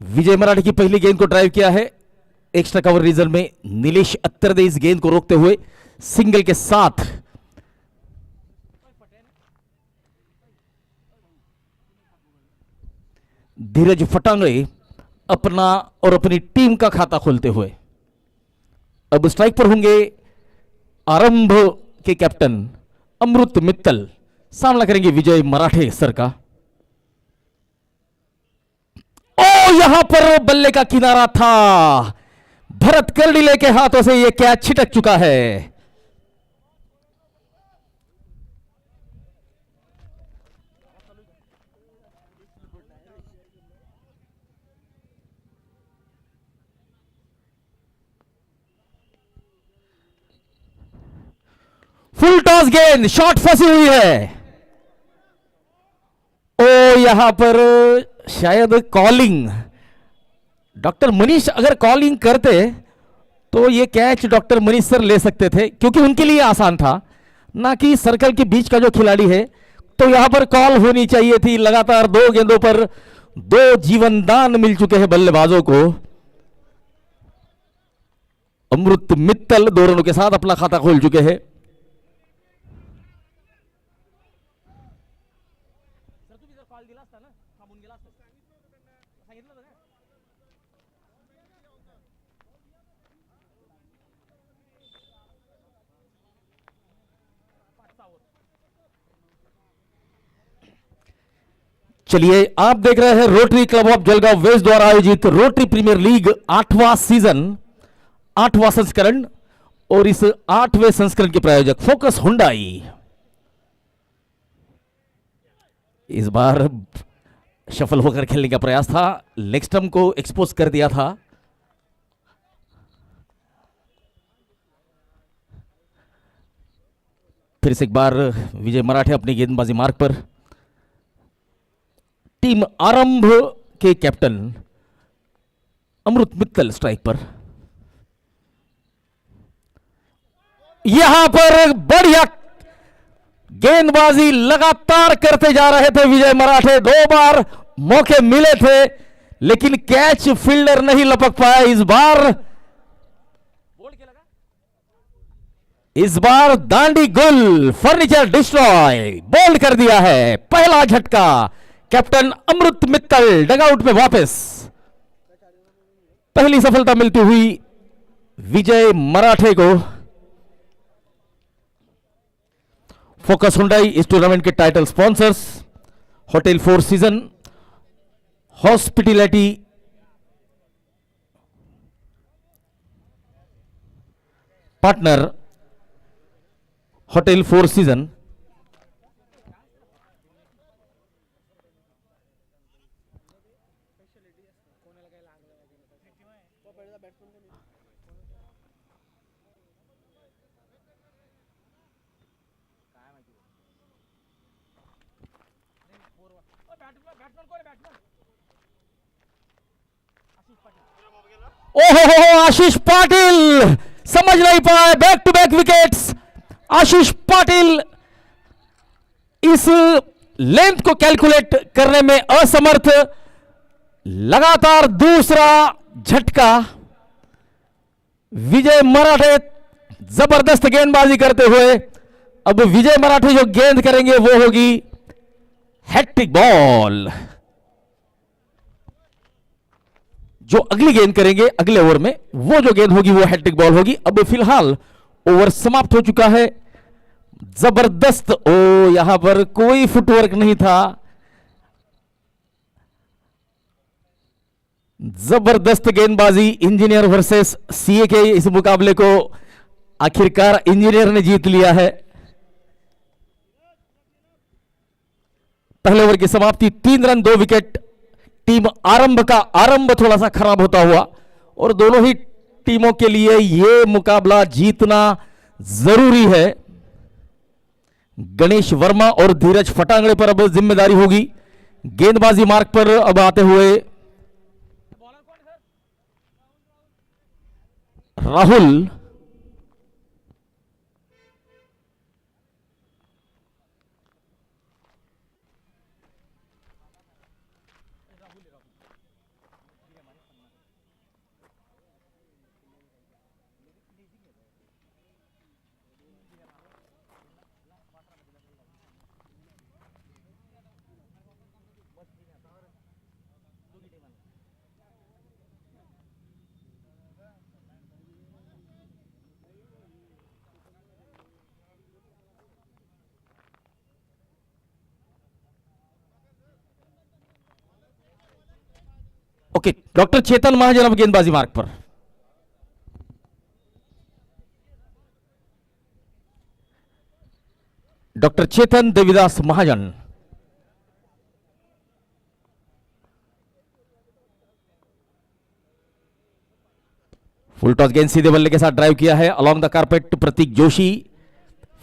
विजय मराठे की पहली गेंद को ड्राइव किया है एक्स्ट्रा कवर रीजन में। नीलेश अत्तर ने इस गेंद को रोकते हुए सिंगल के साथ धीरज फटांगड़े अपना और अपनी टीम का खाता खोलते हुए अब स्ट्राइक पर होंगे आरंभ के कैप्टन अमृत मित्तल। सामना करेंगे विजय मराठे सर का। ओ यहां पर बल्ले का किनारा था, भरत कर्डिले के हाथों से यह कैच छिटक चुका है। फुल टॉस गेंद, शॉट फंसी हुई है। ओ यहां पर शायद कॉलिंग, डॉक्टर मनीष अगर कॉलिंग करते तो ये कैच डॉक्टर मनीष सर ले सकते थे, क्योंकि उनके लिए आसान था, ना कि सर्कल के बीच का जो खिलाड़ी है। तो यहां पर कॉल होनी चाहिए थी। लगातार 2 गेंदों पर 2 जीवनदान मिल चुके हैं बल्लेबाजों को। अमृत मित्तल 2 रनों के साथ अपना खाता खोल चुके हैं। चलिए, आप देख रहे हैं rotary club of Jalgaon west द्वारा आयोजित रोटरी प्रीमियर लीग 8वां सीजन, 8वां संस्करण। और इस 8वें संस्करण के प्रायोजक फोकस हुंडई। इस बार शफल होकर खेलने का प्रयास था, लेग स्टंप को एक्सपोज कर दिया था। फिर से एक बार विजय मराठे अपनी गेंदबाजी मार्ग पर। टीम आरंभ के कैप्टन अमृत मित्तल स्ट्राइक पर। यहां पर बढ़िया गेंदबाजी लगातार करते जा रहे थे विजय मराठे। 2 बार मौके मिले थे, लेकिन कैच फील्डर नहीं लपक पाया। इस बार दांडी गुल, फर्नीचर डिस्ट्रॉय बोल्ड कर दिया है। पहला झटका, कैप्टन अमृत मित्तल डगआउट में वापस। पहली सफलता मिलती हुई विजय मराठे को। फोकस हुंडई इस टूर्नामेंट के title sponsors hotel 4 season, hospitality partner hotel 4 season. ओहो, आशीष पाटिल समझ नहीं पाए। Back to back wickets. Ashish Patil इस लेंथ को कैलकुलेट करने में असमर्थ। लगातार दूसरा झटका। विजय मराठे जबरदस्त गेंदबाजी करते हुए। अब विजय मराठे जो गेंद करेंगे वो होगी हैट्रिक बॉल। जो अगली गेंद करेंगे अगले ओवर में, वो जो गेंद होगी वो हैट्रिक बॉल होगी। अब फिलहाल ओवर समाप्त हो चुका है। जबरदस्त, ओ यहां पर कोई फुटवर्क नहीं था। जबरदस्त गेंदबाजी। इंजीनियर वर्सेस सीए के इस मुकाबले को आखिरकार इंजीनियर ने जीत लिया है। पहले ओवर की समाप्ति 3 रन 2 विकेट। टीम आरंभ का आरंभ थोड़ा सा खराब होता हुआ, और दोनों ही टीमों के लिए यह मुकाबला जीतना जरूरी है। गणेश वर्मा और धीरज फटांगड़े पर अब जिम्मेदारी होगी। गेंदबाजी मार्ग पर अब आते हुए राहुल। ओके, डॉक्टर चेतन महाजन अब गेंदबाजी मार्ग पर। Doctor Chetan Devidas Mahajan. Full toss गेंद सीधे बल्ले के साथ ड्राइव किया है along the carpet. Prateek Joshi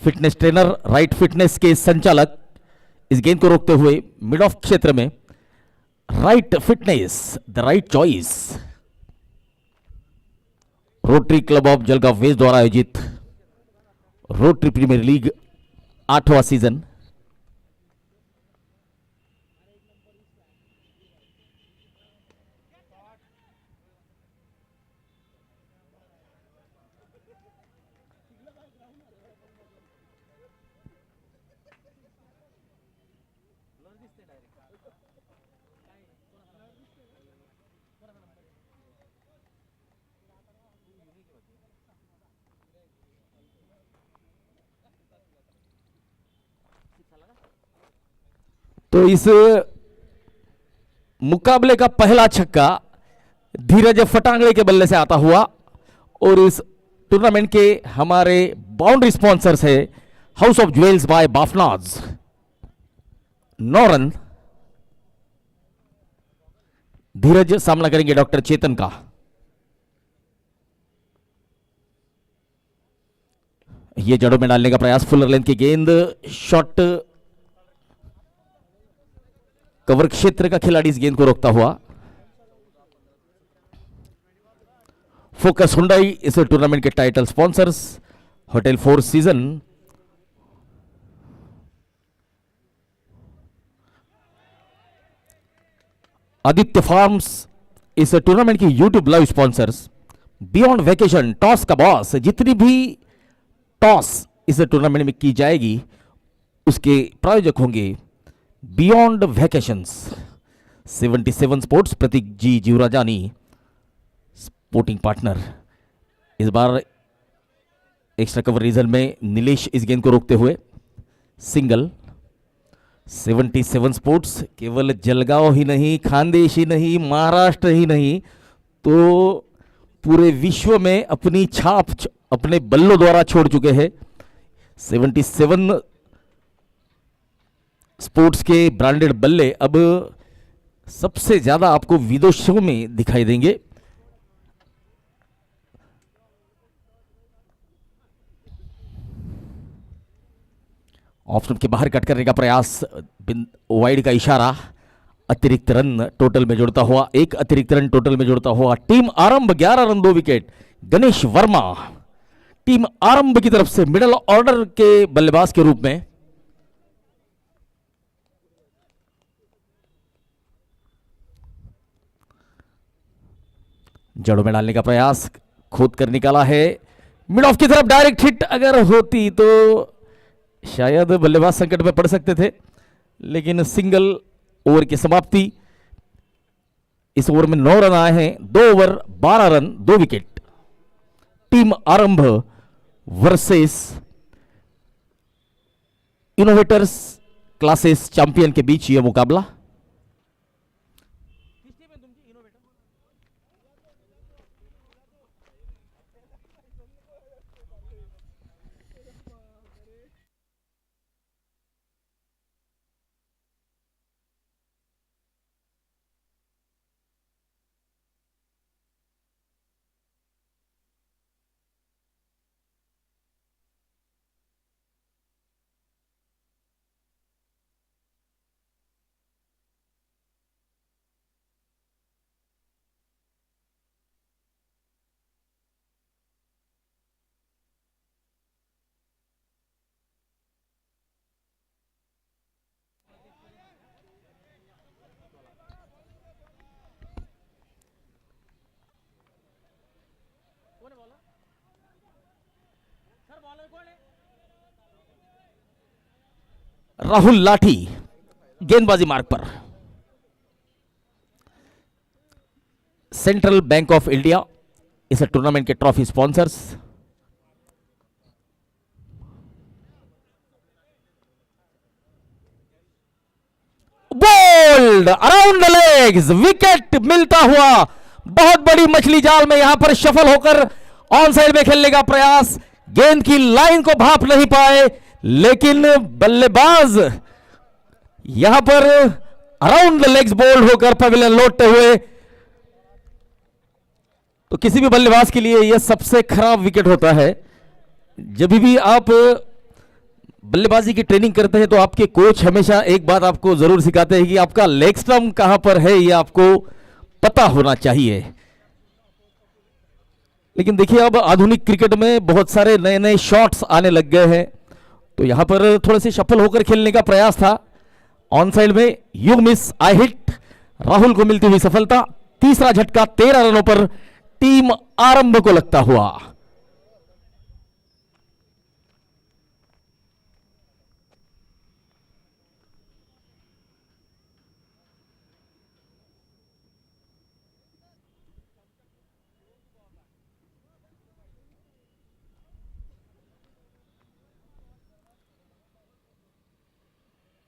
fitness trainer, right fitness के संचालक, इस गेंद को रोकते हुए मिड ऑफ क्षेत्र में। Right fitness the right choice. Rotary club of Jalgaon west द्वारा आयोजित रोटरी प्रीमियर लीग 8वां सीजन। तो इस मुकाबले का पहला छक्का धीरज फटांगड़े के बल्ले से आता हुआ और इस टूर्नामेंट के हमारे बाउंड्री स्पॉन्सर्स है house of jewels by Bafna's. 9 run. Dheeraj सामना करेंगे डॉक्टर चेतन का। ये जड़ों में डालने का प्रयास, फुलर लेंथ की गेंद, शॉट कवर क्षेत्र का खिलाड़ी इस गेंद को रोकता हुआ। फोकस हुंडई इस टूर्नामेंट के title sponsors, hotel 4 season. Aditya farms इस टूर्नामेंट की YouTube live sponsors. Beyond vacation toss का बॉस, जितनी भी टॉस इस टूर्नामेंट में की जाएगी उसके प्रायोजक होंगे बियॉन्ड वैकेशंस। 77 स्पोर्ट्स, प्रतीक जी जीवराजानी स्पोर्टिंग पार्टनर। इस बार एक्स्ट्रा कवर रीजन में नीलेश इस गेंद को रोकते हुए सिंगल। 77 स्पोर्ट्स केवल जलगांव ही नहीं, खानदेश ही नहीं, महाराष्ट्र ही नहीं, तो पूरे विश्व में अपनी छाप अपने बल्लों द्वारा छोड़ चुके हैं। 77 स्पोर्ट्स के ब्रांडेड बल्ले अब सबसे ज्यादा आपको विदेशों में दिखाई देंगे। ऑप्शन के बाहर कट करने का प्रयास, वाइड का इशारा। अतिरिक्त रन टोटल में जुड़ता हुआ, एक अतिरिक्त रन टोटल में जुड़ता हुआ। टीम आरंभ 11 run 2 wicket. Ganesh Verma team आरंभ की तरफ से मिडिल ऑर्डर के बल्लेबाज के रूप में। जड़ों में डालने का प्रयास, खोद कर निकाला है मिड ऑफ की तरफ। डायरेक्ट हिट अगर होती तो शायद बल्लेबाज संकट में पड़ सकते थे, लेकिन सिंगल ओवर की समाप्ति। इस ओवर में 9 रन आए हैं, 2 over 12 run 2 wicket. Team Aarambh versus innovators classes champion के बीच यह मुकाबला। राहुल लाठी गेंदबाजी मार्ग पर। सेंट्रल बैंक ऑफ इंडिया इस टूर्नामेंट के trophy sponsors. Ball bowled around the legs, wicket मिलता हुआ, बहुत बड़ी मछली जाल में यहां पर शफल होकर ऑन साइड में खेलने का प्रयास, गेंद की लाइन को भाप नहीं पाए, लेकिन बल्लेबाज यहां पर अराउंड द लेग्स बोल्ड होकर पवेलियन लौटते हुए। तो किसी भी बल्लेबाज के लिए यह सबसे खराब विकेट होता है। जब भी आप बल्लेबाजी की ट्रेनिंग करते हैं तो आपके कोच हमेशा एक बात आपको जरूर सिखाते हैं कि आपका लेग स्टंप कहां पर है यह आपको पता होना चाहिए। लेकिन देखिए अब आधुनिक क्रिकेट में बहुत सारे नए नए शॉट्स आने लग गए हैं, तो यहां पर थोड़े से शफल होकर खेलने का प्रयास था। ऑन साइड में you miss I hit, Rahul को मिलती हुई सफलता, तीसरा झटका 13 रनों पर टीम आरंभ को लगता हुआ।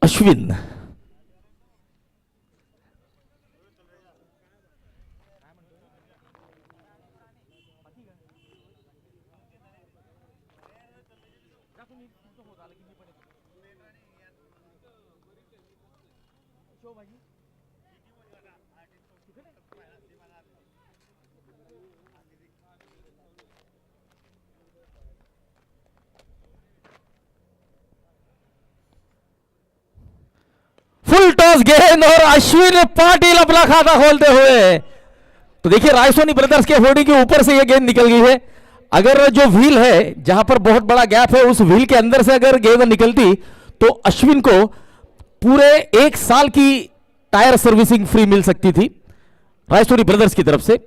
अश्विन फुल टॉस गेंद और अश्विन पाटिल अपना खाता खोलते हुए। तो देखिए रायसोनी ब्रदर्स के होर्डिंग के ऊपर से यह गेंद निकल गई है। अगर जो व्हील है जहां पर बहुत बड़ा गैप है उस व्हील के अंदर से अगर गेंद निकलती तो अश्विन को पूरे 1 साल की टायर सर्विसिंग फ्री मिल सकती थी रायसोनी ब्रदर्स की तरफ से।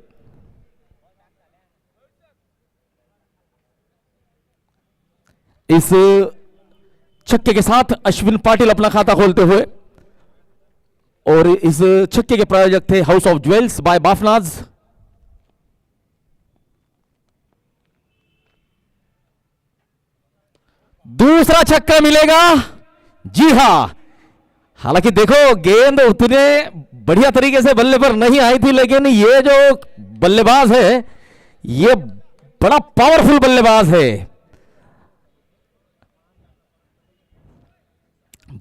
इस छक्के के साथ अश्विन पाटिल अपना खाता खोलते हुए, और इस छक्के के प्रायोजक थे हाउस ऑफ ज्वेल्स बाय बाफनाज। दूसरा छक्का मिलेगा, जी हां। हालांकि देखो गेंद उतने बढ़िया तरीके से बल्ले पर नहीं आई थी, लेकिन ये जो बल्लेबाज है ये बड़ा पावरफुल बल्लेबाज है।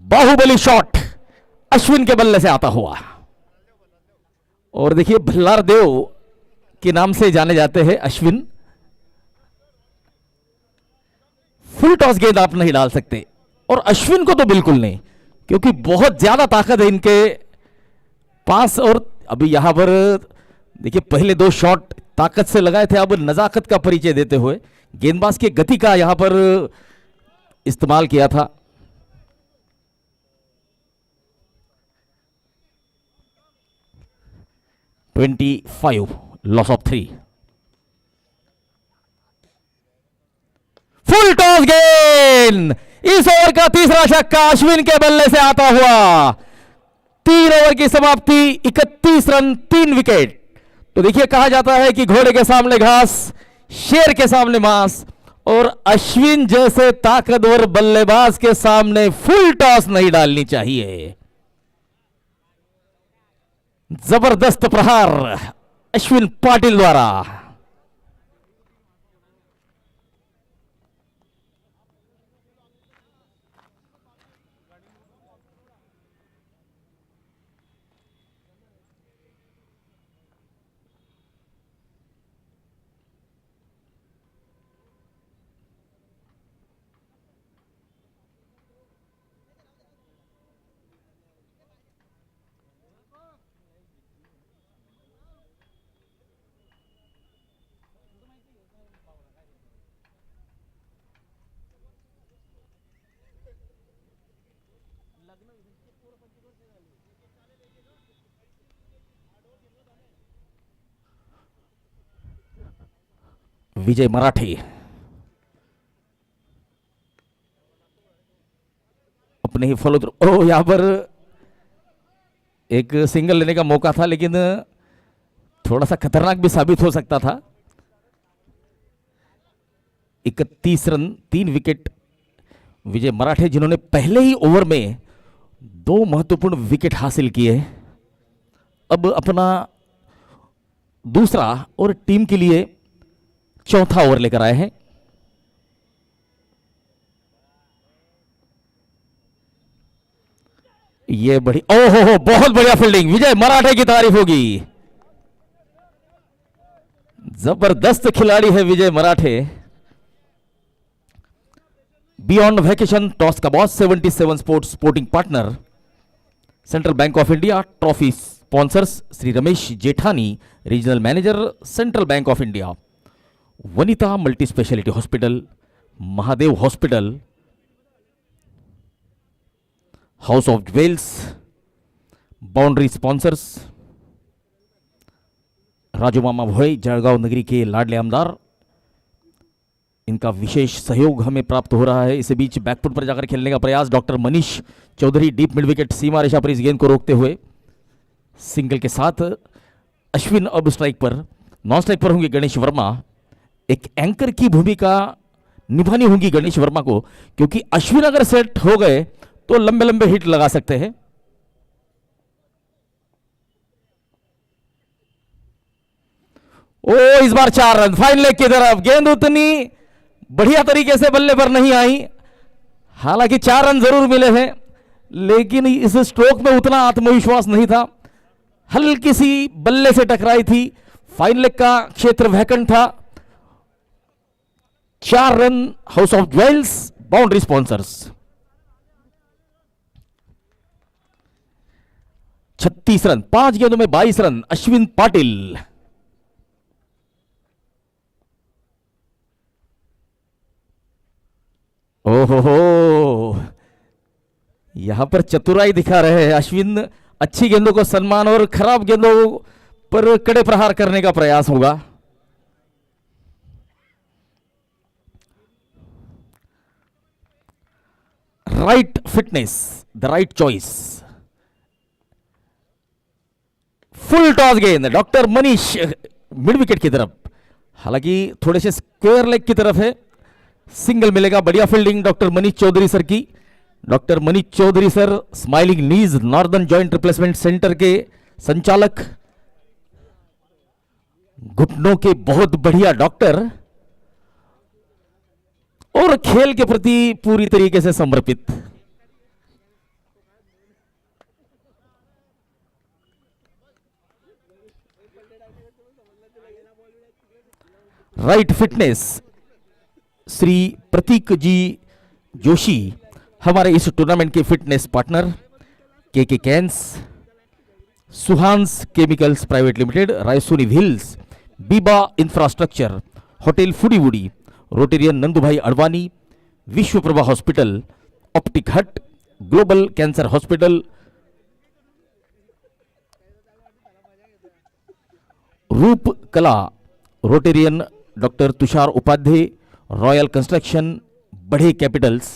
बाहुबली शॉट अश्विन के बल्ले से आता हुआ। और देखिए भल्लार देव के नाम से जाने जाते हैं अश्विन। फुल टॉस गेंद आप नहीं डाल सकते, और अश्विन को तो बिल्कुल नहीं, क्योंकि बहुत ज्यादा ताकत है इनके पास। और अभी यहां पर देखिए पहले 2 शॉट ताकत से लगाए थे, अब नजाकत का परिचय देते हुए गेंदबाज की गति का यहां पर इस्तेमाल किया था। (25) लॉस ऑफ 3। फुल टॉस गेंद, इस ओवर का तीसरा छक्का अश्विन के बल्ले से आता हुआ। 3 ओवर की समाप्ति, 31 रन 3 विकेट। तो देखिए कहा जाता है कि घोड़े के सामने घास, शेर के सामने मांस, और अश्विन जैसे ताकतवर बल्लेबाज के सामने फुल टॉस नहीं डालनी चाहिए। जबरदस्त प्रहार अश्विन पाटिल द्वारा। विजय मराठे अपने ही फॉलो थ्रू, ओह यहां पर एक सिंगल लेने का मौका था, लेकिन थोड़ा सा खतरनाक भी साबित हो सकता था। 31 रन 3 विकेट विजय मराठे, जिन्होंने पहले ही ओवर में 2 महत्वपूर्ण विकेट हासिल किए। अब अपना दूसरा और टीम के लिए चौथा ओवर लेकर आए हैं। ये बड़ी ओहो हो, बहुत बढ़िया फील्डिंग, विजय मराठे की तारीफ होगी। जबरदस्त खिलाड़ी है Vijay Marathe. Beyond vacation toss का boss 77 sports sporting partner, central bank of India, trophy sponsors Shri Ramesh Jethani, regional manager central bank of India, Vanita multi speciality hospital, Mahadev hospital, house of jewels, boundary sponsors Raju Mama Bhoi, Jalgaon नगरी के लाडले आमदार, इनका विशेष सहयोग हमें प्राप्त हो रहा है। इसी बीच बैकफुट पर जाकर खेलने का प्रयास doctor Manish Chaudhary, deep mid wicket, सीमा रेखा पर इस गेंद को रोकते हुए सिंगल के साथ। अश्विन अब स्ट्राइक पर, नॉन स्ट्राइक पर होंगे गणेश वर्मा। एक एंकर की भूमिका निभानी होगी गणेश वर्मा को, क्योंकि अश्विन अगर सेट हो गए तो लंबे लंबे हिट लगा सकते हैं। ओ इस बार 4 रन, फाइन लेग की तरफ गेंद उतनी बढ़िया तरीके से बल्ले पर नहीं आई। हालांकि 4 रन जरूर मिले हैं, लेकिन इस स्ट्रोक में उतना आत्मविश्वास नहीं था। हल्की सी बल्ले से टकराई थी, फाइन लेग का क्षेत्र वैकेंट था। 4 run, house of jewels, boundary sponsors. 36 run, 5 गेंदों में 22 रन, अश्विन पाटिल। ओहो, यहां पर चतुराई दिखा रहे हैं अश्विन। अच्छी गेंदों को सम्मान और खराब गेंदों पर कड़े प्रहार करने का प्रयास होगा। Right fitness, the right choice. Full toss गेंद डॉक्टर मनीष मिड विकेट की तरफ, हालांकि थोड़े से स्क्वायर लेग की तरफ है। सिंगल मिलेगा, बढ़िया fielding doctor Manish Chaudhary sir की। Doctor Manish Chaudhary sir smiling knees northern joint replacement centre के संचालक, घुटनों के बहुत बढ़िया डॉक्टर और खेल के प्रति पूरी तरीके से समर्पित। राइट फिटनेस श्री प्रतीक जी जोशी, हमारे इस टूर्नामेंट के fitness partner, K cans, Suhans chemicals private limited, Raisoni hills, Biba infrastructure, hotel foodie woody, Rotarian Nandubhai Advani, Vishwaprabha hospital, optic hut, global cancer hospital, Roop Kala, Rotarian doctor Tushar Upadhyay, royal construction, Badhe capitals.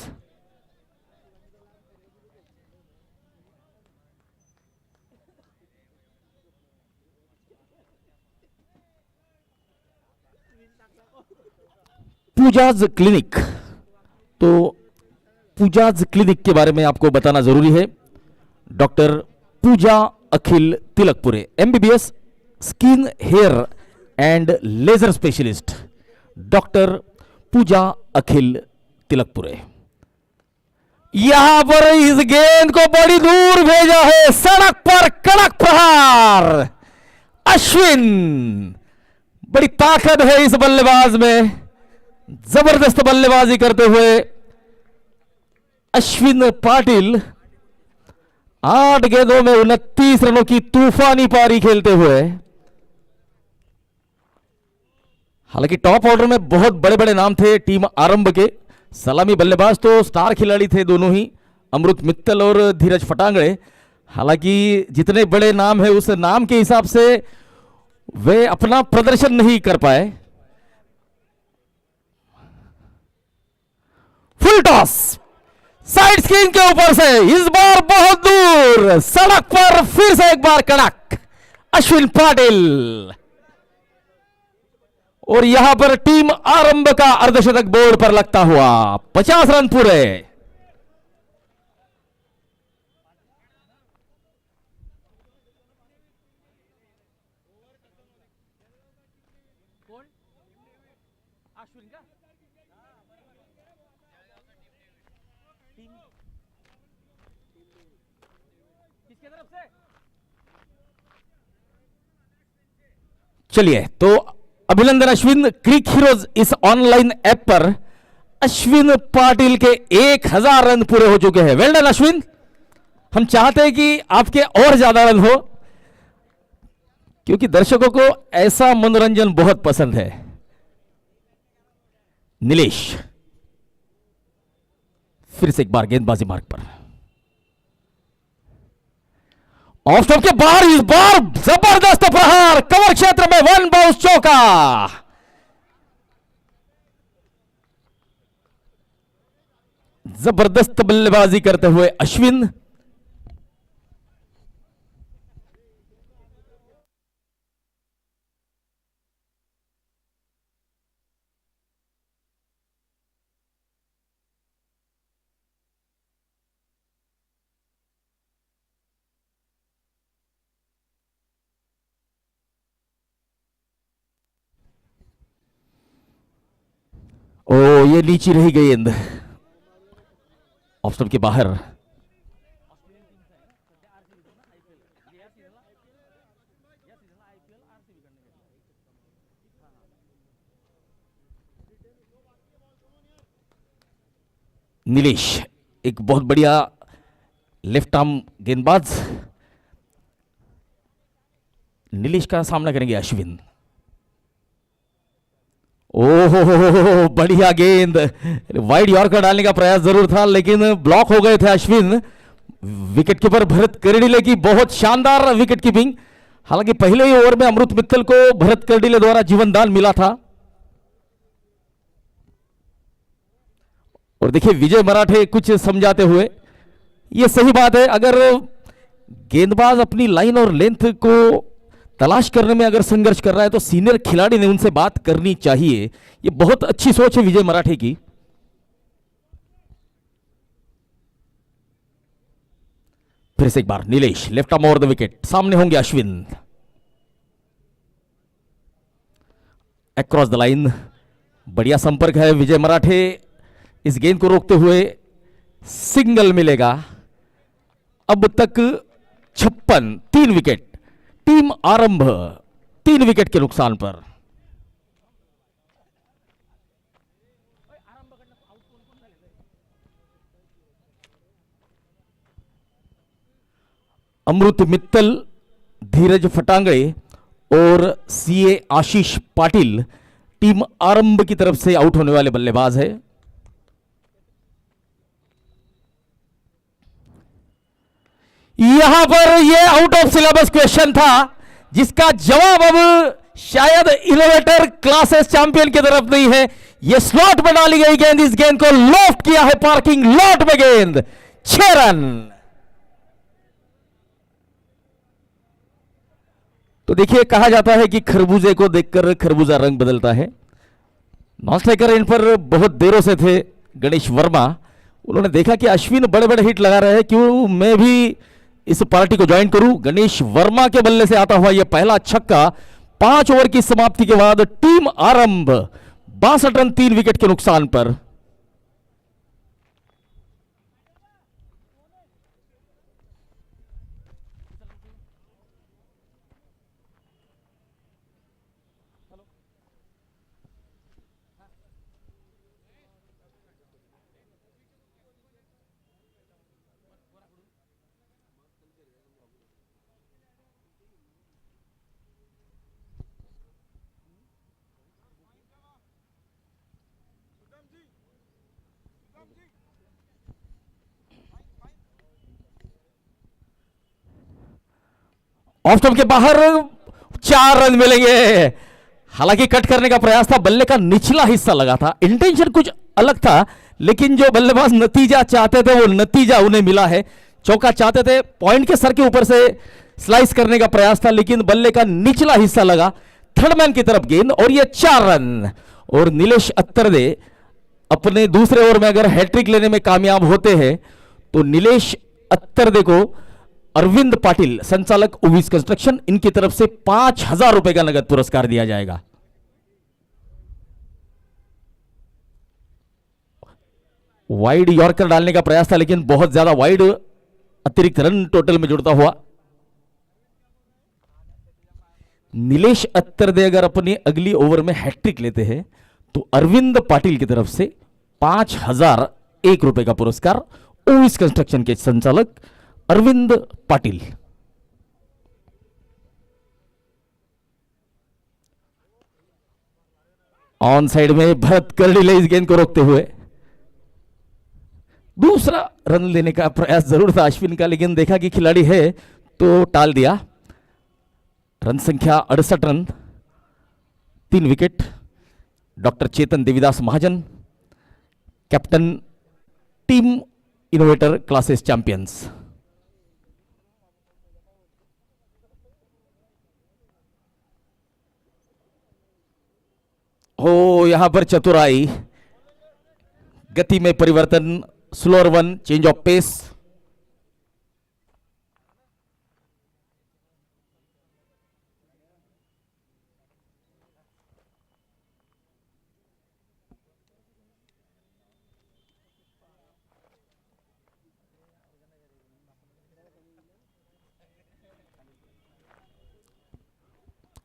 Pooja's clinic, तो पूजाज क्लिनिक के बारे में आपको बताना जरूरी है। Doctor Pooja Akhil Tilakpure, MBBS, skin hair and laser specialist, doctor Pooja Akhil Tilakpure. यहां पर इस गेंद को बड़ी दूर भेजा है, सड़क पर कड़क प्रहार। अश्विन, बड़ी ताकत है इस बल्लेबाज में, जबरदस्त बल्लेबाजी करते हुए अश्विन पाटिल 8 गेंदों में 29 रनों की तूफानी पारी खेलते हुए। हालांकि टॉप ऑर्डर में बहुत बड़े बड़े नाम थे टीम आरंभ के। सलामी बल्लेबाज तो स्टार खिलाड़ी थे दोनों ही, अमृत मित्तल और धीरज फटांगड़े। हालांकि जितने बड़े नाम है उस नाम के हिसाब से वे अपना प्रदर्शन नहीं कर पाए। फुल टॉस साइड स्क्रीन के ऊपर से, इस बार बहुत दूर, सड़क पर फिर से एक बार कड़क अश्विन पाटिल। और यहां पर टीम आरंभ का अर्धशतक बोर्ड पर लगता हुआ 50 रन पूरे। चलिए तो अभिनंदन अश्विन। क्रिक हीरोज इस ऑनलाइन ऐप पर अश्विन पाटिल के 1000 रन पूरे हो चुके हैं। Well done Ashwin. हम चाहते हैं कि आपके और ज्यादा रन हो, क्योंकि दर्शकों को ऐसा मनोरंजन बहुत पसंद है। नीलेश फिर से एक बार गेंदबाजी मार्ग पर, ऑफ स्टंप के बाहर, इस बार जबरदस्त प्रहार, कवर क्षेत्र में वन बाउंस चौका। जबरदस्त बल्लेबाजी करते हुए अश्विन। ओ ये नीची रही गेंद, ऑफ स्टंप के बाहर। नीलेश एक बहुत बढ़िया लेफ्ट आर्म गेंदबाज। नीलेश का सामना करेंगे अश्विन। ओहो बढ़िया गेंद, वाइड यॉर्कर डालने का प्रयास जरूर था, लेकिन ब्लॉक हो गए थे अश्विन। विकेटकीपर भरत कर्डिले की बहुत शानदार विकेट कीपिंग। हालांकि पहले ही ओवर में अमृत मित्तल को भरत कर्डिले द्वारा जीवनदान मिला था। और देखिए विजय मराठे कुछ समझाते हुए, यह सही बात है, अगर गेंदबाज अपनी लाइन और लेंथ को तलाश करने में अगर संघर्ष कर रहा है तो सीनियर खिलाड़ी ने उनसे बात करनी चाहिए। यह बहुत अच्छी सोच है विजय मराठे की। फिर से एक बार Nilesh, left arm over the wicket, सामने होंगे अश्विन। अक्रॉस द लाइन, बढ़िया संपर्क है विजय मराठे। इस गेंद को रोकते हुए सिंगल मिलेगा। अब तक 56, 3 विकेट। टीम आरंभ 3 विकेट के नुकसान पर। अमृत मित्तल, धीरज फटांगड़े और सीए आशीष पाटिल टीम आरंभ की तरफ से आउट होने वाले बल्लेबाज है। यहां पर यह आउट ऑफ सिलेबस क्वेश्चन था, जिसका जवाब अब शायद इनोवेटर क्लासेस चैंपियन की तरफ नहीं है। यह स्लॉट में डाली गई गेंद, इस गेंद को लॉफ्ट किया है पार्किंग लॉट में गेंद, 6 रन। तो देखिए कहा जाता है कि खरबूजे को देखकर खरबूजा रंग बदलता है। नॉन स्ट्राइकर इन पर बहुत देरों से थे गणेश वर्मा। उन्होंने देखा कि अश्विन बड़े बड़े हिट लगा रहे हैं, क्यों मैं भी इस पार्टी को ज्वाइन करूं। गणेश वर्मा के बल्ले से आता हुआ यह पहला छक्का। 5 ओवर की समाप्ति के बाद टीम आरंभ 62 रन 3 विकेट के नुकसान पर। ऑफ स्टंप के बाहर 4 रन मिलेंगे। हालांकि कट करने का प्रयास था, बल्ले का निचला हिस्सा लगा था, इंटेंशन कुछ अलग था, लेकिन जो बल्लेबाज नतीजा चाहते थे वो नतीजा उन्हें मिला है। चौका चाहते थे, पॉइंट के सर के ऊपर से स्लाइस करने का प्रयास था, लेकिन बल्ले का निचला हिस्सा लगा। थर्ड मैन की तरफ गेंद और ये 4 रन। और नीलेश अत्तरदे अपने दूसरे ओवर में अगर हैट्रिक लेने में कामयाब होते हैं तो नीलेश अत्तरदे को अरविंद पाटिल, संचालक उवीस कंस्ट्रक्शन, इनकी तरफ से 5000 रुपए का नगद पुरस्कार दिया जाएगा। वाइड यॉर्कर डालने का प्रयास था लेकिन बहुत ज्यादा वाइड, अतिरिक्त रन टोटल में जुड़ता हुआ। नीलेश अत्तरदे अगर अपनी अगली ओवर में हैट्रिक लेते हैं तो अरविंद पाटिल की तरफ से 5,001 रुपए का पुरस्कार। ओविस कंस्ट्रक्शन के संचालक अरविंद पाटिल। ऑन साइड में भरत कर्डिले इस गेंद को रोकते हुए। दूसरा रन लेने का प्रयास जरूर था अश्विन का, लेकिन देखा कि खिलाड़ी है तो टाल दिया। रन संख्या 68 run, 3 wicket. Doctor Chetan Devidas Mahajan, captain, team innovator classes champions. हो यहां पर चतुराई, गति में परिवर्तन, slower one, change of pace.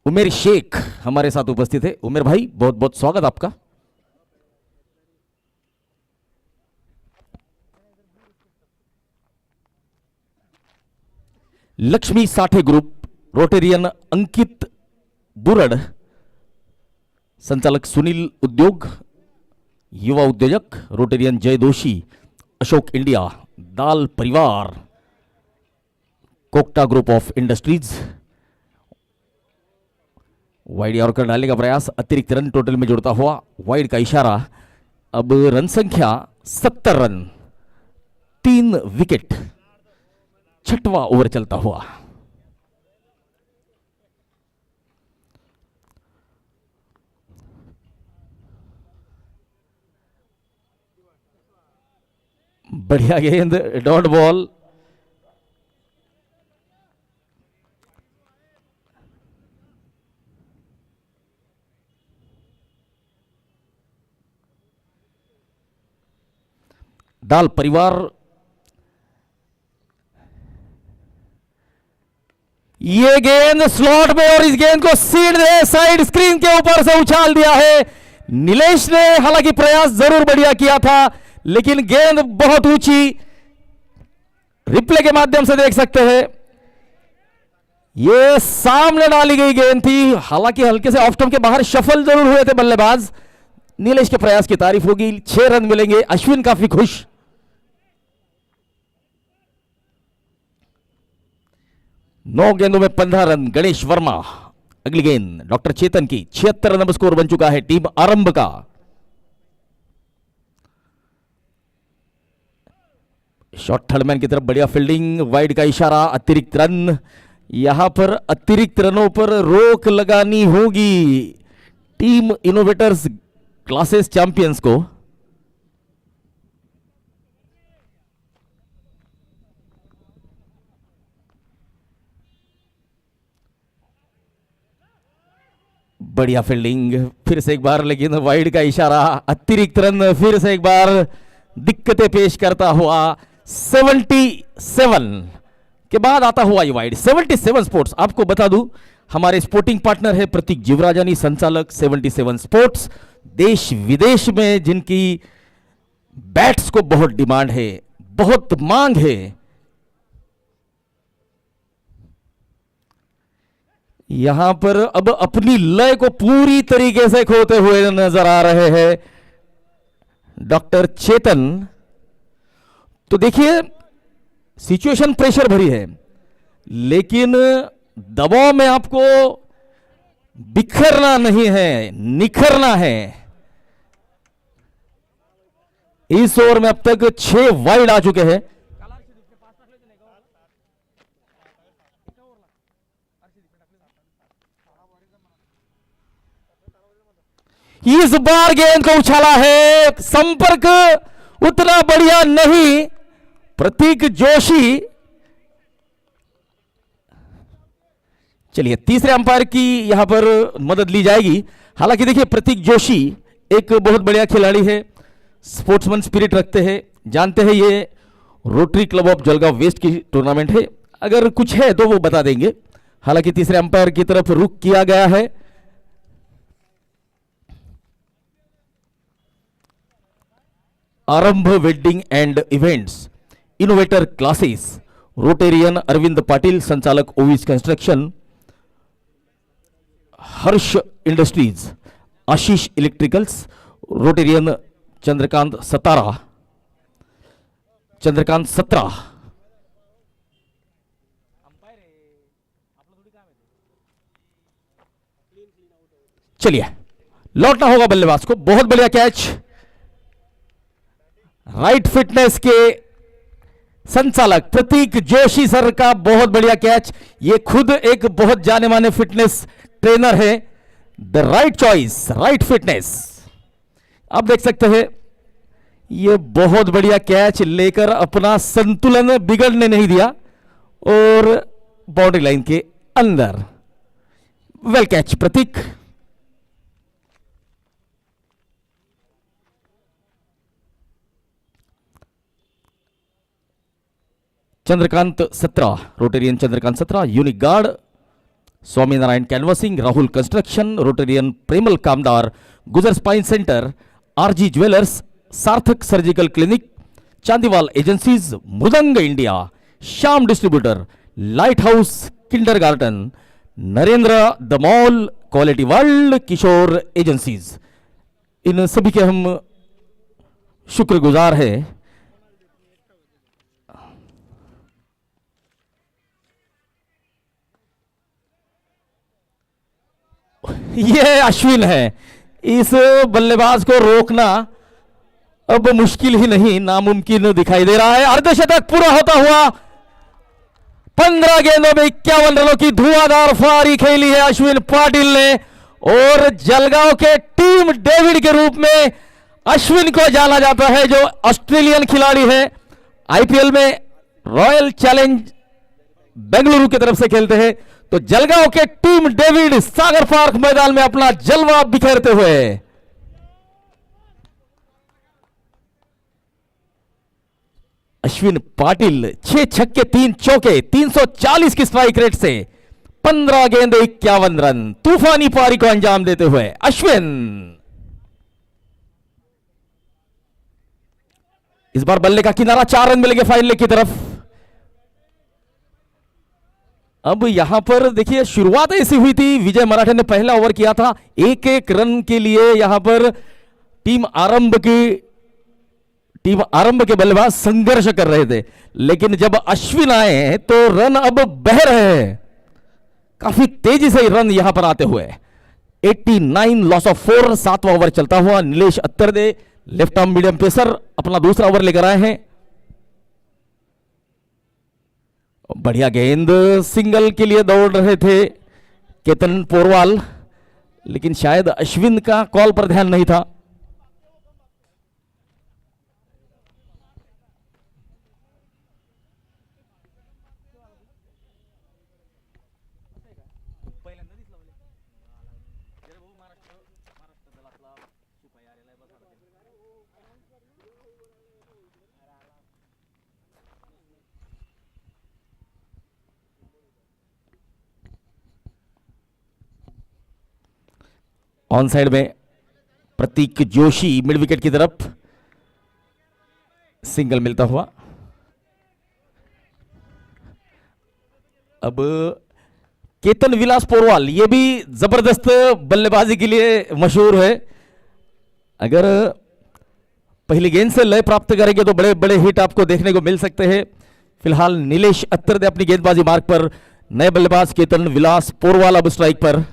Umer Shaikh हमारे साथ उपस्थित है। उमेर भाई बहुत बहुत स्वागत आपका। लक्ष्मी साठे ग्रुप, रोटेरियन अंकित बुरड़, संचालक सुनील उद्योग, युवा उद्योजक रोटेरियन जय दोषी, Ashok India, Dal Parivar, Kokta group of industries. Wide yorker डालने का प्रयास, अतिरिक्त रन टोटल में जुड़ता हुआ, वाइड का इशारा। अब रन संख्या 70 रन, 3 विकेट। छठवां ओवर चलता हुआ। बढ़िया गेंद, डॉट बॉल। दाल परिवार, ये गेंद स्लॉट में और इस गेंद को सीधे साइड स्क्रीन के ऊपर से उछाल दिया है नीलेश ने। हालांकि प्रयास जरूर बढ़िया किया था लेकिन गेंद बहुत ऊंची, रिप्ले के माध्यम से देख सकते हैं। ये सामने डाली गई गेंद थी, हालांकि हल्के से ऑफ स्टंप के बाहर शफल जरूर हुए थे बल्लेबाज। नीलेश के प्रयास की तारीफ होगी। 6 रन मिलेंगे। अश्विन काफी खुश। नौ गेंदों में 15 रन, गणेश वर्मा। अगली गेंद डॉक्टर चेतन की। 76 रन स्कोर बन चुका है टीम आरंभ का। शॉट थर्डमैन की तरफ, बढ़िया फील्डिंग, वाइड का इशारा, अतिरिक्त रन। यहां पर अतिरिक्त रनों पर रोक लगानी होगी टीम इनोवेटर्स क्लासेस चैंपियंस को। बढ़िया फील्डिंग, फिर से एक बार, लेकिन वाइड का इशारा, अतिरिक्त रन, फिर से एक बार दिक्कतें पेश करता हुआ। 77 के बाद आता हुआ ये वाइड। 77 स्पोर्ट्स, आपको बता दूं हमारे स्पोर्टिंग पार्टनर है प्रतीक जीवराजानी, संचालक 77 स्पोर्ट्स। देश विदेश में जिनकी बैट्स को बहुत डिमांड है, बहुत मांग है। यहां पर अब अपनी लय को पूरी तरीके से खोते हुए नजर आ रहे हैं डॉक्टर चेतन। तो देखिए सिचुएशन प्रेशर भरी है लेकिन दबाव में आपको बिखरना नहीं है, निखरना है। इस ओवर में अब तक 6 वाइड आ चुके हैं। इस बार गेंद को उछाला है, संपर्क उतना बढ़िया नहीं। प्रतीक जोशी, चलिए तीसरे अंपायर की यहां पर मदद ली जाएगी। हालांकि देखिए प्रतीक जोशी एक बहुत बढ़िया खिलाड़ी है, स्पोर्ट्समैन स्पिरिट रखते हैं। जानते हैं ये rotary club of Jalgaon west की टूर्नामेंट है, अगर कुछ है तो वो बता देंगे। हालांकि तीसरे अंपायर की तरफ रुख किया गया है। Aarambh wedding and events, innovator classes, rotarian Arvind Patil, संचालक Ovis construction, Harsh industries, Ashish electricals, rotarian Chandrakant Satra. चलिए, लौटना होगा बल्लेबाज को। बहुत बढ़िया कैच, राइट फिटनेस के संचालक प्रतीक जोशी सर का बहुत बढ़िया कैच। ये खुद एक बहुत जाने माने फिटनेस ट्रेनर है। The right choice, right fitness. आप देख सकते हैं ये बहुत बढ़िया कैच लेकर अपना संतुलन बिगड़ने नहीं दिया और बाउंड्री लाइन के अंदर। वेल कैच प्रतीक। चंद्रकांत सत्रा, Rotarian Chandrakant Satra, unique guard, Swaminarayan canvassing, Rahul construction, Rotarian Premal Kamdar, Gujar spine centre, RG jewellers, Sarthak surgical clinic, Chandiwal agencies, Mridang India, Shyam distributor, light house kindergarten, Narendra the mall, quality world, Kishore agencies, इन सभी के हम शुक्रगुजार हैं। ये अश्विन है। इस बल्लेबाज को रोकना अब मुश्किल ही नहीं, नामुमकिन दिखाई दे रहा है। अर्धशतक पूरा होता हुआ 15 गेंदों में 51 रनों की धुआंधार फारी खेली है अश्विन पाटिल ने। और जलगांव के टीम डेविड के रूप में अश्विन को जाना जाता है, जो ऑस्ट्रेलियन खिलाड़ी है। आईपीएल में रॉयल चैलेंज बेंगलुरु की तरफ से खेलते हैं। तो जलगांव के टीम डेविड सागर पार्क मैदान में अपना जलवा बिखेरते हुए। अश्विन पाटिल 6 छक्के 3 चौके 340 की स्ट्राइक रेट से 15 गेंद 51 रन तूफानी पारी को अंजाम देते हुए अश्विन। इस बार बल्ले का किनारा, 4 रन मिलेंगे फाइनल की तरफ। अब यहां पर देखिए शुरुआत ऐसी हुई थी, विजय मराठे ने पहला ओवर किया था, 1-1 रन के लिए यहां पर टीम आरंभ के बल्लेबाज संघर्ष कर रहे थे। लेकिन जब अश्विन आए तो रन अब बह रहे हैं, काफी तेजी से रन यहां पर आते हुए। 89 लॉस ऑफ 4, 7वां ओवर चलता हुआ Nilesh Attarde left arm medium pacer अपना दूसरा ओवर लेकर आए हैं। बढ़िया गेंद, सिंगल के लिए दौड़ रहे थे केतन पोरवाल, लेकिन शायद अश्विन का कॉल पर ध्यान नहीं था। ऑन साइड में प्रतीक जोशी मिड विकेट की तरफ सिंगल मिलता हुआ। अब केतन विलास पोरवाल, ये भी जबरदस्त बल्लेबाजी के लिए मशहूर है। अगर पहली गेंद से लय प्राप्त करेंगे तो बड़े बड़े हिट आपको देखने को मिल सकते हैं। फिलहाल नीलेश अत्तरदे अपनी गेंदबाजी मार्ग पर, नए बल्लेबाज केतन विलास पोरवाल अब स्ट्राइक पर।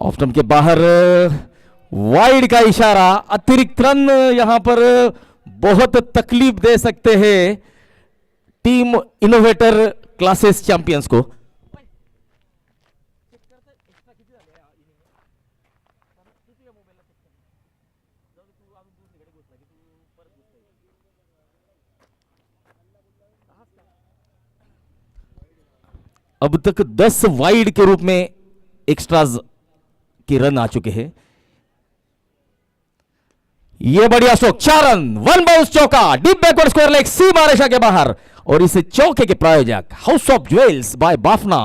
ऑफ स्टंप के बाहर वाइड का इशारा, अतिरिक्त रन यहां पर बहुत तकलीफ दे सकते हैं टीम इनोवेटर क्लासेस चैंपियंस को। अब तक 10 वाइड के रूप में एक्स्ट्राज के रन आ चुके हैं। ये बढ़िया स्ट्रोक, 4 रन, 1 बाउंस चौका, डीप बैकवर्ड स्क्वायर लेग, सीमा रेखा के बाहर। और इस चौके के प्रायोजक house of jewels by Bafna.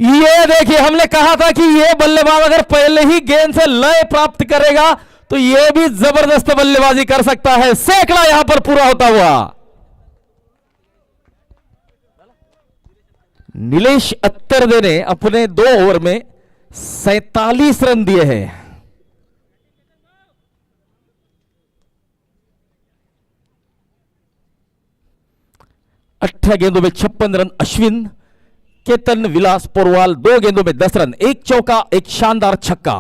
ये देखिए, हमने कहा था कि ये बल्लेबाज अगर पहले ही गेंद से लय प्राप्त करेगा तो ये भी जबरदस्त बल्लेबाजी कर सकता है। सैकड़ा यहां पर पूरा होता हुआ। नीलेश अत्तरदे ने अपने 2 ओवर में 47 रन दिए हैं। 18 गेंदों में 56 रन अश्विन। केतन विलास पोरवाल 2 गेंदों में 10 रन, 1 चौका, 1 शानदार छक्का,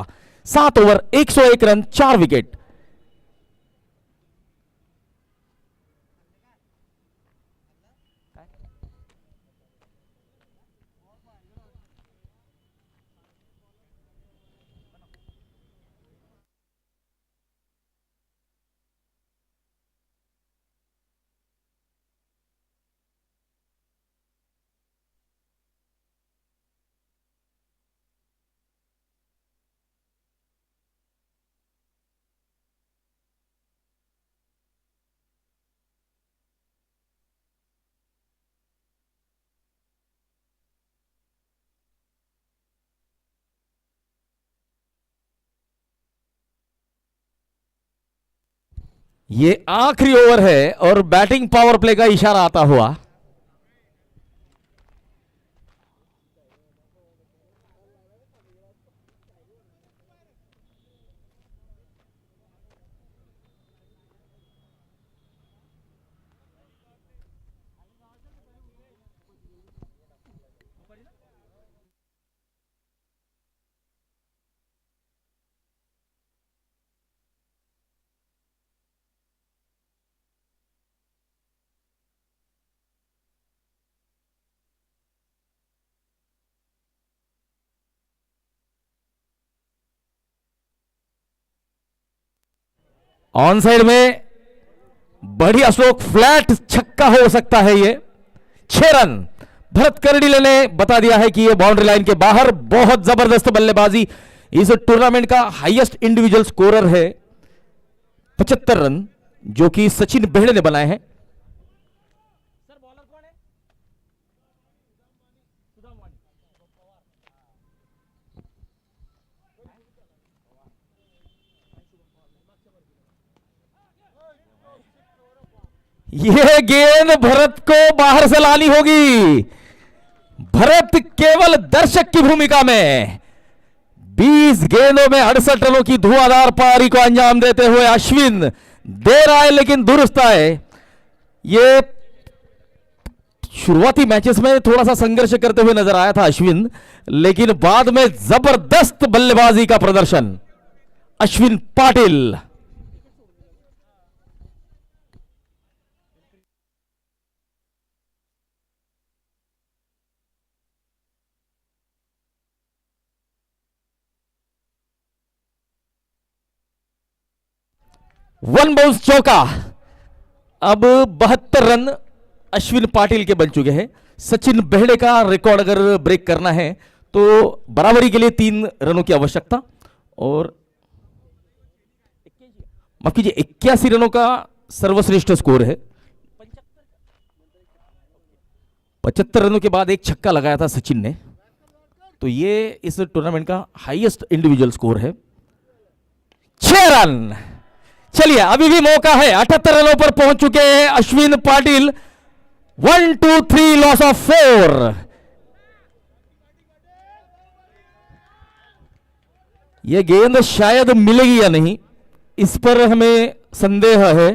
7 ओवर 101 रन, 4 विकेट। ये आखिरी ओवर है और बैटिंग पावर प्ले का इशारा आता हुआ। ऑन साइड में बढ़िया स्ट्रोक, फ्लैट छक्का हो सकता है ये। 6 रन। भरत कर्डिले ने बता दिया है कि ये बाउंड्री लाइन के बाहर। बहुत जबरदस्त बल्लेबाजी। इस टूर्नामेंट का हाईएस्ट इंडिविजुअल स्कोरर है 75 रन, जो कि सचिन बेहड़े ने बनाए हैं। यह गेंद भरत को बाहर से लानी होगी। भरत केवल दर्शक की भूमिका में 20 गेंदों में 68 रनों की धुआंधार पारी को अंजाम देते हुए अश्विन दे रहा है, लेकिन दुरुस्त है। ये शुरुआती मैचेस में थोड़ा सा संघर्ष करते हुए नजर आया था अश्विन, लेकिन बाद में जबरदस्त बल्लेबाजी का प्रदर्शन अश्विन पाटिल। वन बाउंस चौका। अब 72 रन अश्विन पाटिल के बन चुके हैं। सचिन बेहड़े का रिकॉर्ड अगर ब्रेक करना है तो बराबरी के लिए 3 रनों की आवश्यकता, और माफ कीजिए 81 रनों का सर्वश्रेष्ठ स्कोर है। 75 रनों के बाद एक छक्का लगाया था सचिन ने, तो ये इस टूर्नामेंट का हाईएस्ट इंडिविजुअल स्कोर है। 6 रन। चलिए, अभी भी मौका है। 78 रनों पर पहुंच चुके हैं अश्विन पाटिल। 1 2 3 loss of 4। यह गेंद शायद मिलेगी या नहीं, इस पर हमें संदेह है।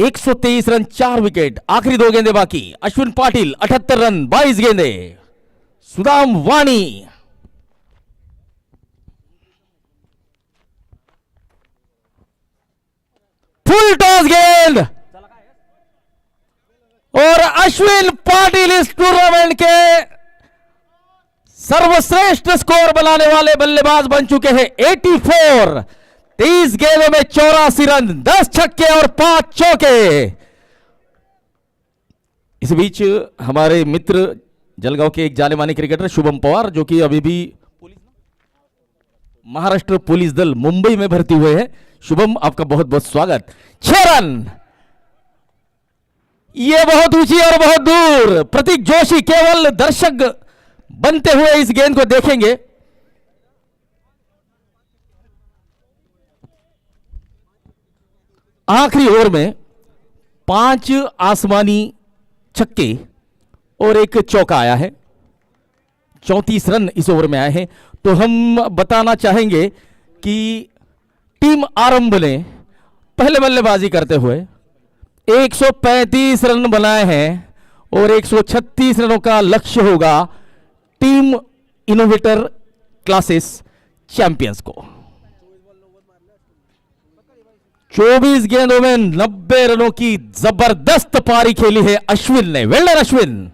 123 रन 4 विकेट, आखिरी 2 गेंदे बाकी। अश्विन पाटिल 78 रन 22 गेंदे। सुदाम वाणी फुल टॉस गेंद और अश्विन पाटिल इस टूर्नामेंट के सर्वश्रेष्ठ स्कोर बनाने वाले बल्लेबाज बन चुके हैं। 84, 30 गेंदों में 84 रन, 10 छक्के और 5 चौके। इस बीच हमारे मित्र जलगांव के एक जाने माने क्रिकेटर शुभम पवार, जो कि अभी भी महाराष्ट्र पुलिस दल मुंबई में भर्ती हुए हैं। शुभम, आपका बहुत बहुत स्वागत। 6 रन, ये बहुत ऊंची और बहुत दूर। प्रतीक जोशी केवल दर्शक बनते हुए इस गेंद को देखेंगे। आखिरी ओवर में 5 आसमानी छक्के और 1 चौका आया है। 34 रन इस ओवर में आए हैं। तो हम बताना चाहेंगे कि टीम आरंभ ने पहले बल्लेबाजी करते हुए 135 रन बनाए हैं और 136 रनों का लक्ष्य होगा टीम इनोवेटर क्लासेस चैंपियंस को। 24 गेंदों में 90 रनों की जबरदस्त पारी खेली है अश्विन ने। Well done Ashwin.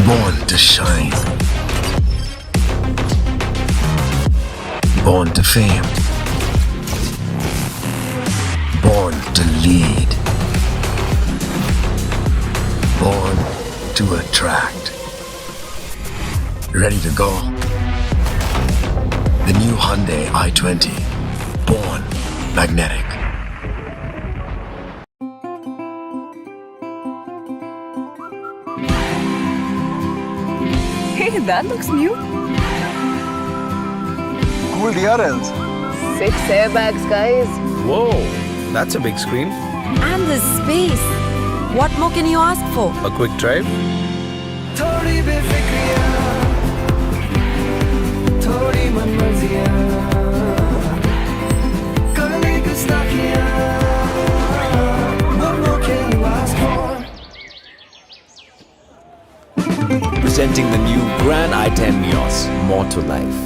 Born to shine. Born to fame. Born to lead. Born to attract. Ready to go? The new Hyundai i20. Born magnetic. Hey, that looks new. Cool DRLs. 6 airbags, guys. Whoa, that's a big screen. And the space. What more can you ask for? A quick drive. थोड़ी बेफिक्रियाँ, थोड़ी मनमर्जियाँ, करने गुस्ताखियाँ, what more can you ask for? Presenting the new Grand i10 Neos, more to life.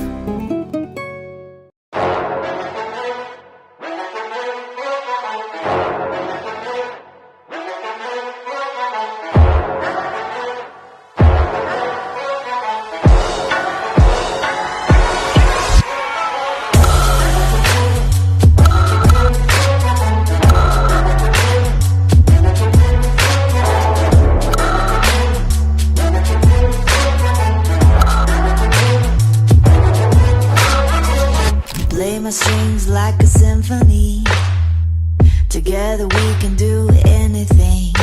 Play my strings like a symphony. Together we can do anything.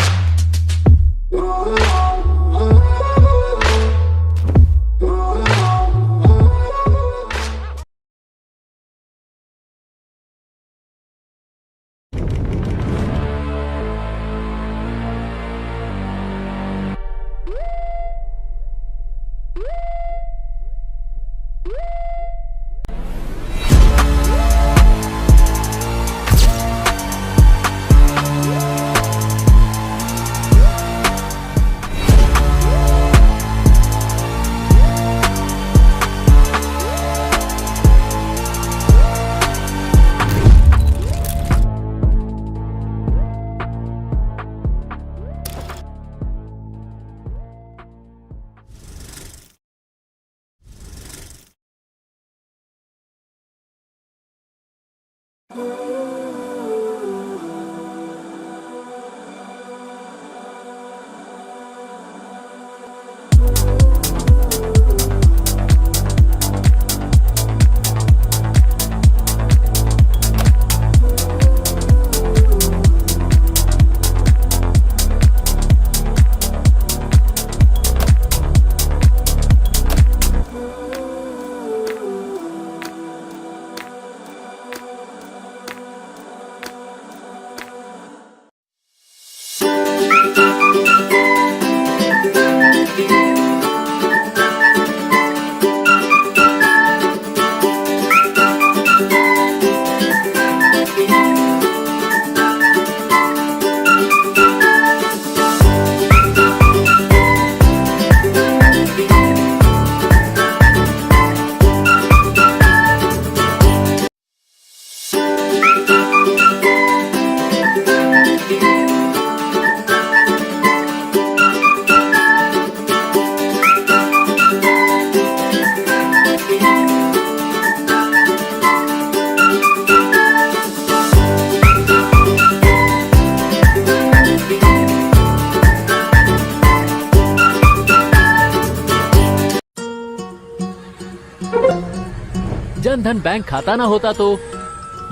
Jan Dhan bank खाता ना होता तो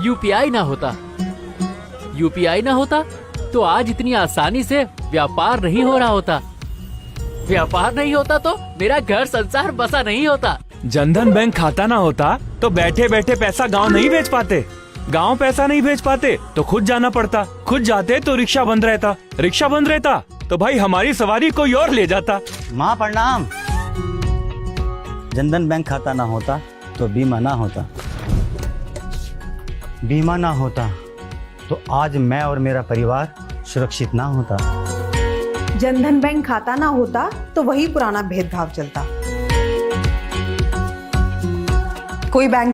UPI ना होता, UPI ना होता तो आज इतनी आसानी से व्यापार नहीं हो रहा होता, व्यापार नहीं होता तो मेरा घर संसार बसा नहीं होता। जनधन बैंक खाता ना होता तो बैठे बैठे पैसा गांव नहीं भेज पाते, गांव पैसा नहीं भेज पाते तो खुद जाना पड़ता, खुद जाते तो रिक्शा बंद रहता, रिक्शा बंद रहता तो भाई हमारी सवारी कोई और ले जाता। माँ प्रणाम। जनधन बैंक खाता ना होता तो बीमा ना होता, बीमा ना होता तो आज मैं और मेरा परिवार सुरक्षित ना होता। जनधन बैंक खाता ना होता तो वही पुराना भेदभाव चलता। कोई बैंक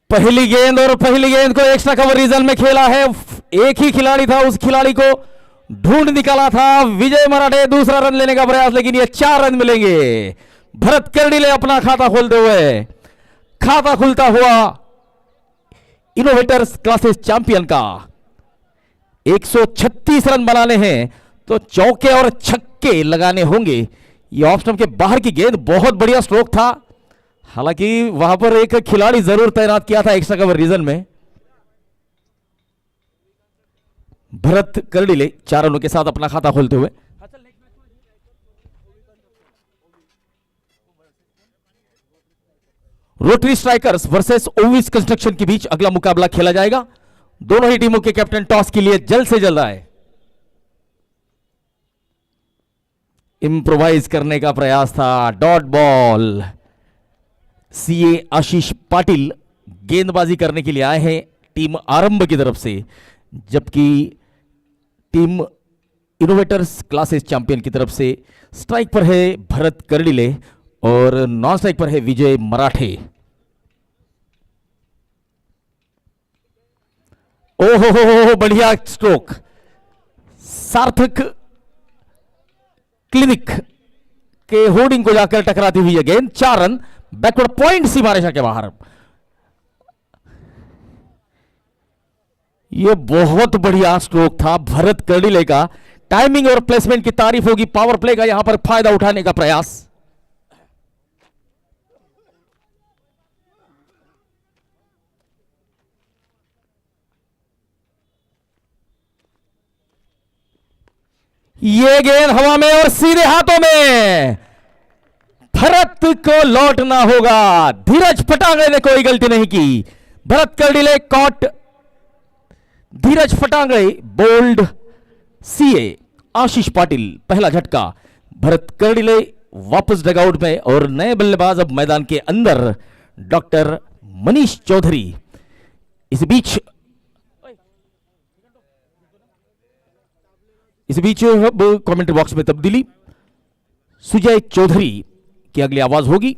पहली गेंद और पहली गेंद को एक्स्ट्रा कवर रीजन में खेला है, एक ही खिलाड़ी था, उस खिलाड़ी को ढूंढ निकाला था विजय मराठे। दूसरा रन लेने का प्रयास, लेकिन ये 4 रन मिलेंगे। भरत कर्डिले अपना खाता खोलते हुए, खाता खुलता हुआ इनोवेटर्स क्लासेस चैंपियन का। 136 रन बनाने हैं तो चौके और छक्के लगाने होंगे। ये ऑफ स्टंप के बाहर की गेंद, बहुत बढ़िया स्ट्रोक था, हालांकि वहां पर एक खिलाड़ी जरूर तैनात किया था एक्स्ट्रा कवर रीजन में। भरत कर्डिले 4 रनों के साथ अपना खाता खोलते हुए। Rotary strikers versus Ovis construction के बीच अगला मुकाबला खेला जाएगा। दोनों ही टीमों के कैप्टन टॉस के लिए जल्द से जल्द आए। इंप्रोवाइज करने का प्रयास था, डॉट बॉल। सीए आशीष पाटिल गेंदबाजी करने के लिए आए हैं टीम आरंभ की तरफ से, जबकि टीम इनोवेटर्स क्लासेस चैंपियन की तरफ से स्ट्राइक पर है भरत कर्डिले और नॉन स्ट्राइक पर है विजय मराठे। ओहो, बढ़िया स्ट्रोक। सार्थक क्लिनिक के होर्डिंग को जाकर टकराती हुई है गेंद। 4 रन, बैकवर्ड पॉइंट सीमा रेखा के बाहर। यह बहुत बढ़िया स्ट्रोक था भरत कर्डिले का। टाइमिंग और प्लेसमेंट की तारीफ होगी। पावर प्ले का यहां पर फायदा उठाने का प्रयास। यह गेंद हवा में और सीधे हाथों में। भरत को लौटना होगा। धीरज फटांगड़े ने कोई गलती नहीं की। भरत कर्डिले कॉट, धीरज फटांगड़े बोल्ड, सीए आशीष पाटिल पहला झटका। भरत कर्डिले वापस डगआउट में और नए बल्लेबाज अब मैदान के अंदर डॉक्टर मनीष चौधरी। इस बीच अब कमेंट्री बॉक्स में तब्दीली। सुजय चौधरी की अगली आवाज होगी।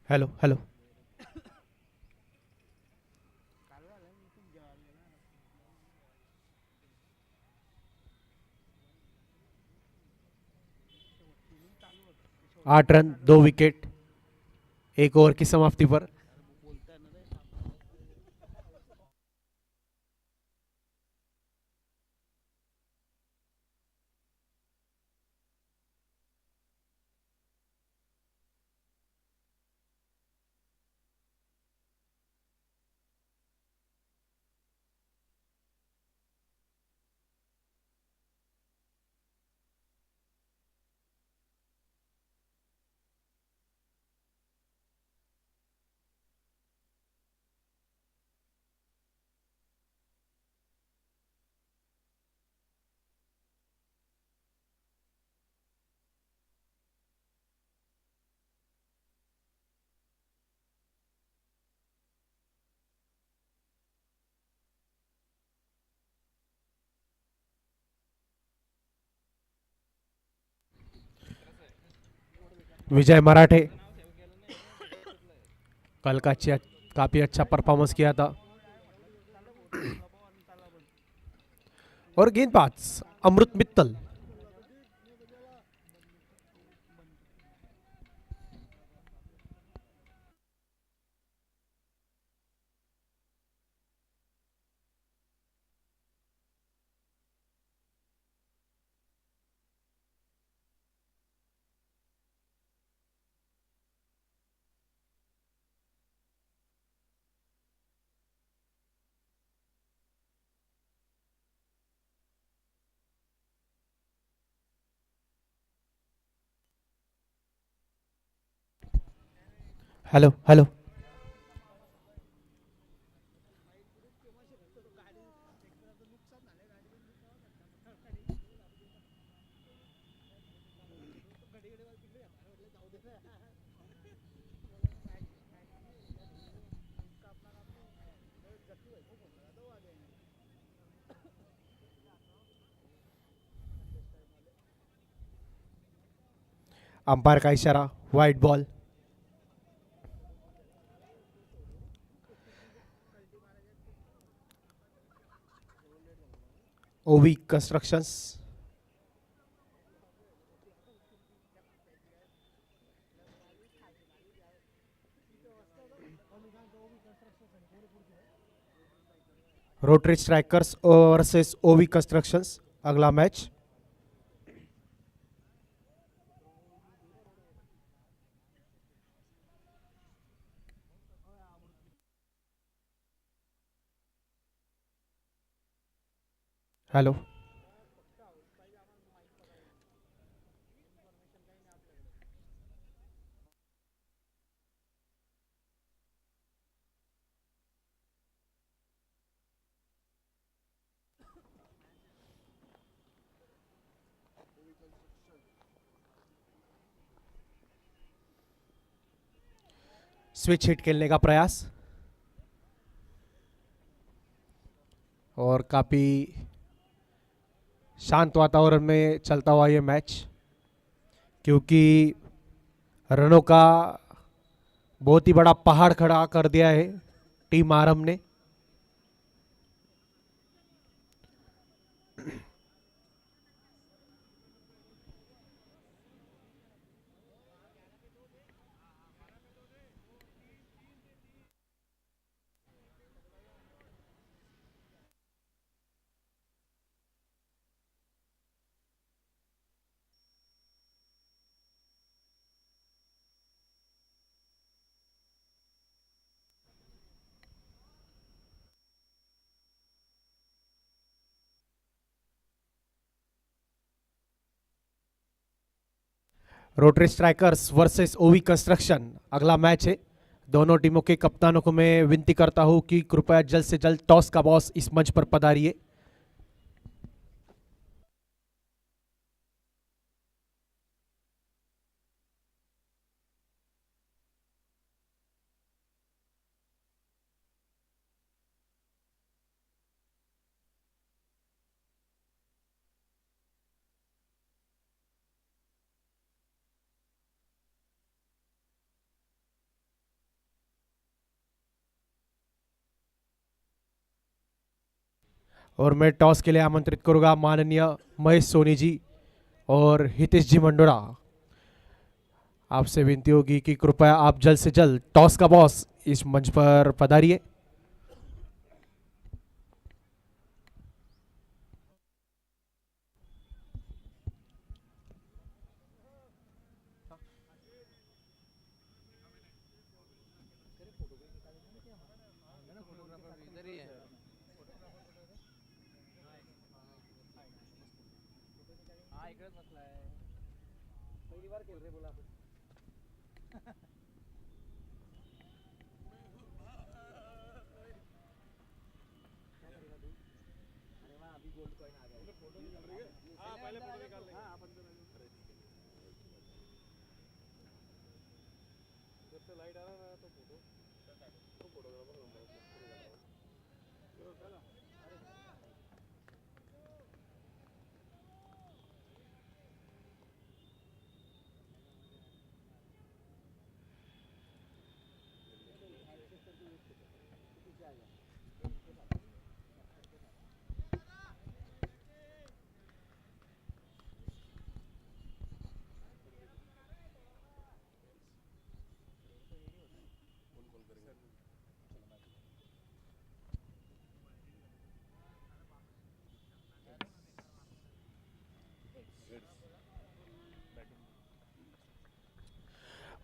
Hello hello. आठ रन, 2 विकेट, एक ओवर की समाप्ति पर। विजय मराठे कल का काफी अच्छा परफॉर्मेंस किया था। और गेंदबाज Amrit Mittal. Hello hello. Umpire का इशारा, white ball. OV constructions. Rotary strikers versus OV constructions अगला मैच। हेलो। स्विच हिट खेलने का प्रयास और काफी शांत वातावरण में चलता हुआ ये मैच, क्योंकि रनों का बहुत ही बड़ा पहाड़ खड़ा कर दिया है टीम आरम ने। रोटरी स्ट्राइकर्स वर्सेस ओवी कंस्ट्रक्शन अगला मैच है। दोनों टीमों के कप्तानों को मैं विनती करता हूं कि कृपया जल्द से जल्द टॉस का बॉस इस मंच पर पधारिए। और मैं टॉस के लिए आमंत्रित करूंगा माननीय महेश सोनी जी और हितेश जी मंडोरा। आपसे विनती होगी कि कृपया आप जल्द से जल्द टॉस का बॉस इस मंच पर पधारिए।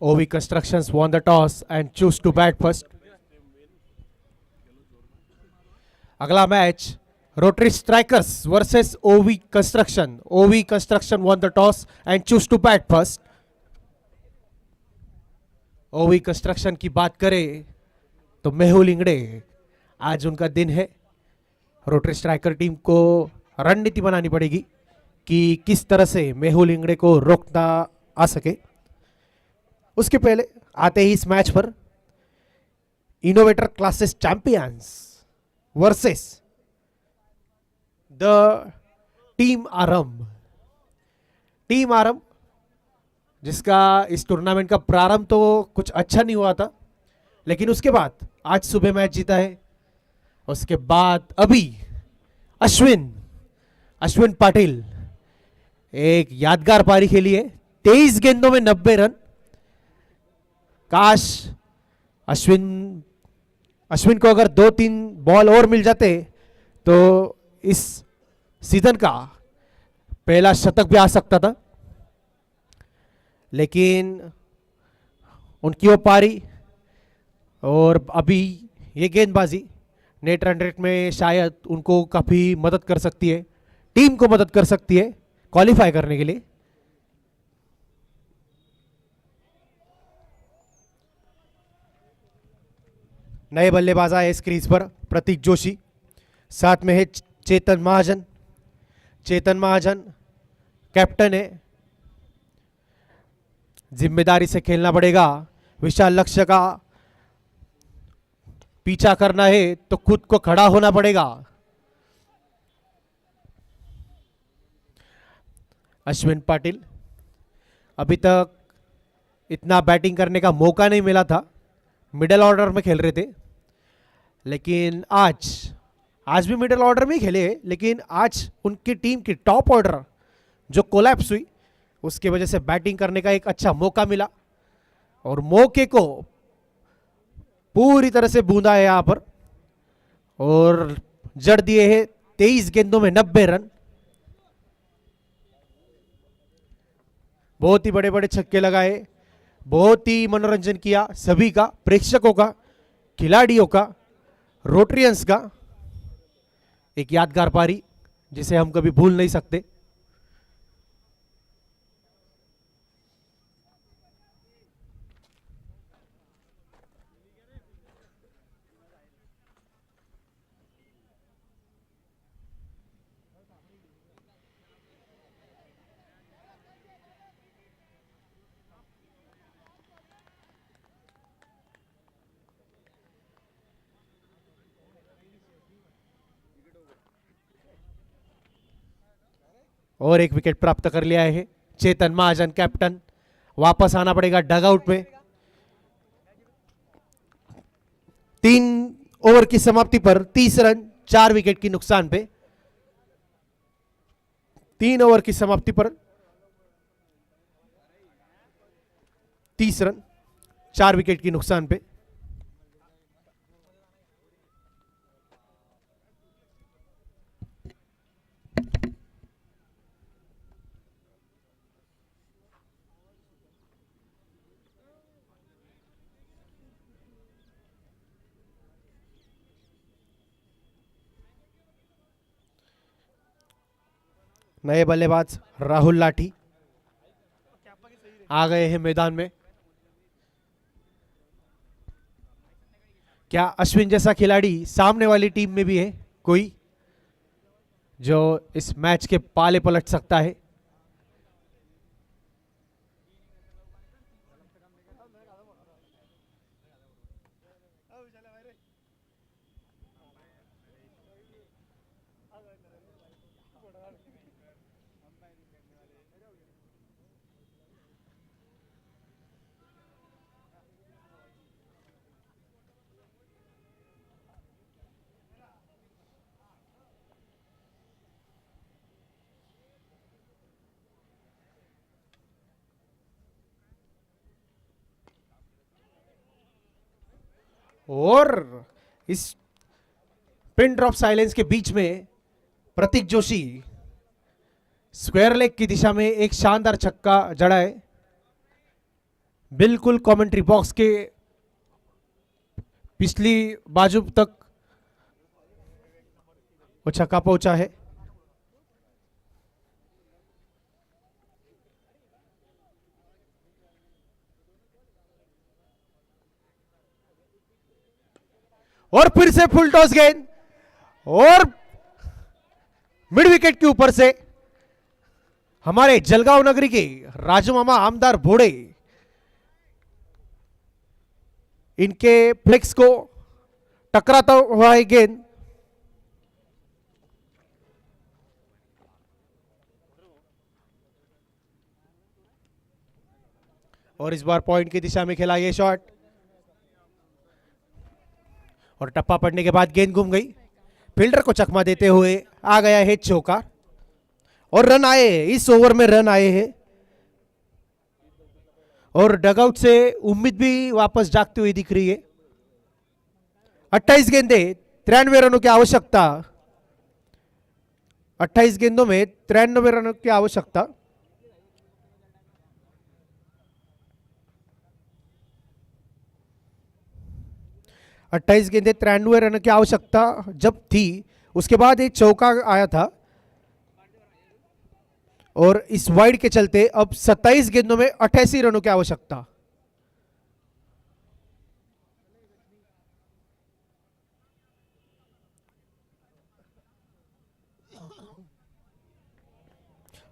OV Constructions won the toss and choose to bat first. अगला match rotary strikers versus OV Construction. OV Construction won the toss and choose to bat first. OV Construction की बात करें तो मेहुल इंगड़े, आज उनका दिन है। रोटरी स्ट्राइकर टीम को रणनीति बनानी पड़ेगी कि किस तरह से मेहुल इंगड़े को रोकना आ सके। उसके पहले आते ही इस मैच पर innovator classes champions versus the team Aaram, जिसका इस टूर्नामेंट का प्रारंभ तो कुछ अच्छा नहीं हुआ था, लेकिन उसके बाद आज सुबह मैच जीता है। उसके बाद अभी अश्विन पाटिल एक यादगार पारी खेली है, 23 गेंदों में 90 रन। काश अश्विन को अगर 2-3 बॉल और मिल जाते तो इस सीजन का पहला शतक भी आ सकता था, लेकिन उनकी वो पारी और अभी ये गेंदबाजी नेट रन रेट में शायद उनको काफ़ी मदद कर सकती है, टीम को मदद कर सकती है क्वालिफाई करने के लिए। नए बल्लेबाज आए इस क्रीज पर, प्रतीक जोशी, साथ में है चेतन महाजन कैप्टन है। जिम्मेदारी से खेलना पड़ेगा, विशाल लक्ष्य का पीछा करना है तो खुद को खड़ा होना पड़ेगा। अश्विन पाटिल अभी तक इतना बैटिंग करने का मौका नहीं मिला था, मिडिल ऑर्डर में खेल रहे थे, लेकिन आज भी मिडिल ऑर्डर में ही खेले, लेकिन आज उनकी टीम की टॉप ऑर्डर जो कोलैप्स हुई उसकी वजह से बैटिंग करने का एक अच्छा मौका मिला और मौके को पूरी तरह से बूंदा है यहां पर और जड़ दिए हैं 23 गेंदों में 90 रन। बहुत ही बड़े बड़े छक्के लगाए, बहुत ही मनोरंजन किया सभी का, प्रेक्षकों का, खिलाड़ियों का, रोटरियंस का। एक यादगार पारी जिसे हम कभी भूल नहीं सकते। और एक विकेट प्राप्त कर लिया है चेतन महाजन कैप्टन। वापस आना पड़ेगा डगआउट में। 3 ओवर की समाप्ति पर 30 रन 4 विकेट की नुकसान पे 3 ओवर की समाप्ति पर 30 रन, 4 विकेट की नुकसान पे। नए बल्लेबाज राहुल लाठी आ गए हैं मैदान में। क्या अश्विन जैसा खिलाड़ी सामने वाली टीम में भी है कोई जो इस मैच के पाले पलट सकता है? और इस पिन ड्रॉप साइलेंस के बीच में प्रतीक जोशी स्क्वायर लेग की दिशा में एक शानदार छक्का जड़ा है। बिल्कुल कमेंट्री बॉक्स के पिछली बाजू तक वो छक्का पहुंचा है। और फिर से फुल टॉस गेंद और मिड विकेट के ऊपर से हमारे जलगांव नगरी के राजू मामा आमदार भोड़े इनके फ्लेक्स को टकराता हुआ है गेंद। और इस बार पॉइंट की दिशा में खेला यह शॉट और टप्पा पड़ने के बाद गेंद घूम गई। फील्डर को चकमा देते हुए आ गया है चौका और रन आए हैं, इस ओवर में रन आए हैं और डगआउट से उम्मीद भी वापस जागती हुई दिख रही है। 28 गेंदे 93 रनों की आवश्यकता, 28 गेंदों में 93 रनों की आवश्यकता। अट्ठाईस गेंदे 93 रन की आवश्यकता जब थी, उसके बाद एक चौका आया था और इस वाइड के चलते अब 27 गेंदों में 88 रनों की आवश्यकता।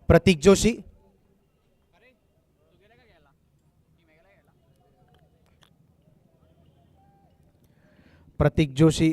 प्रतीक जोशी प्रतीक जोशी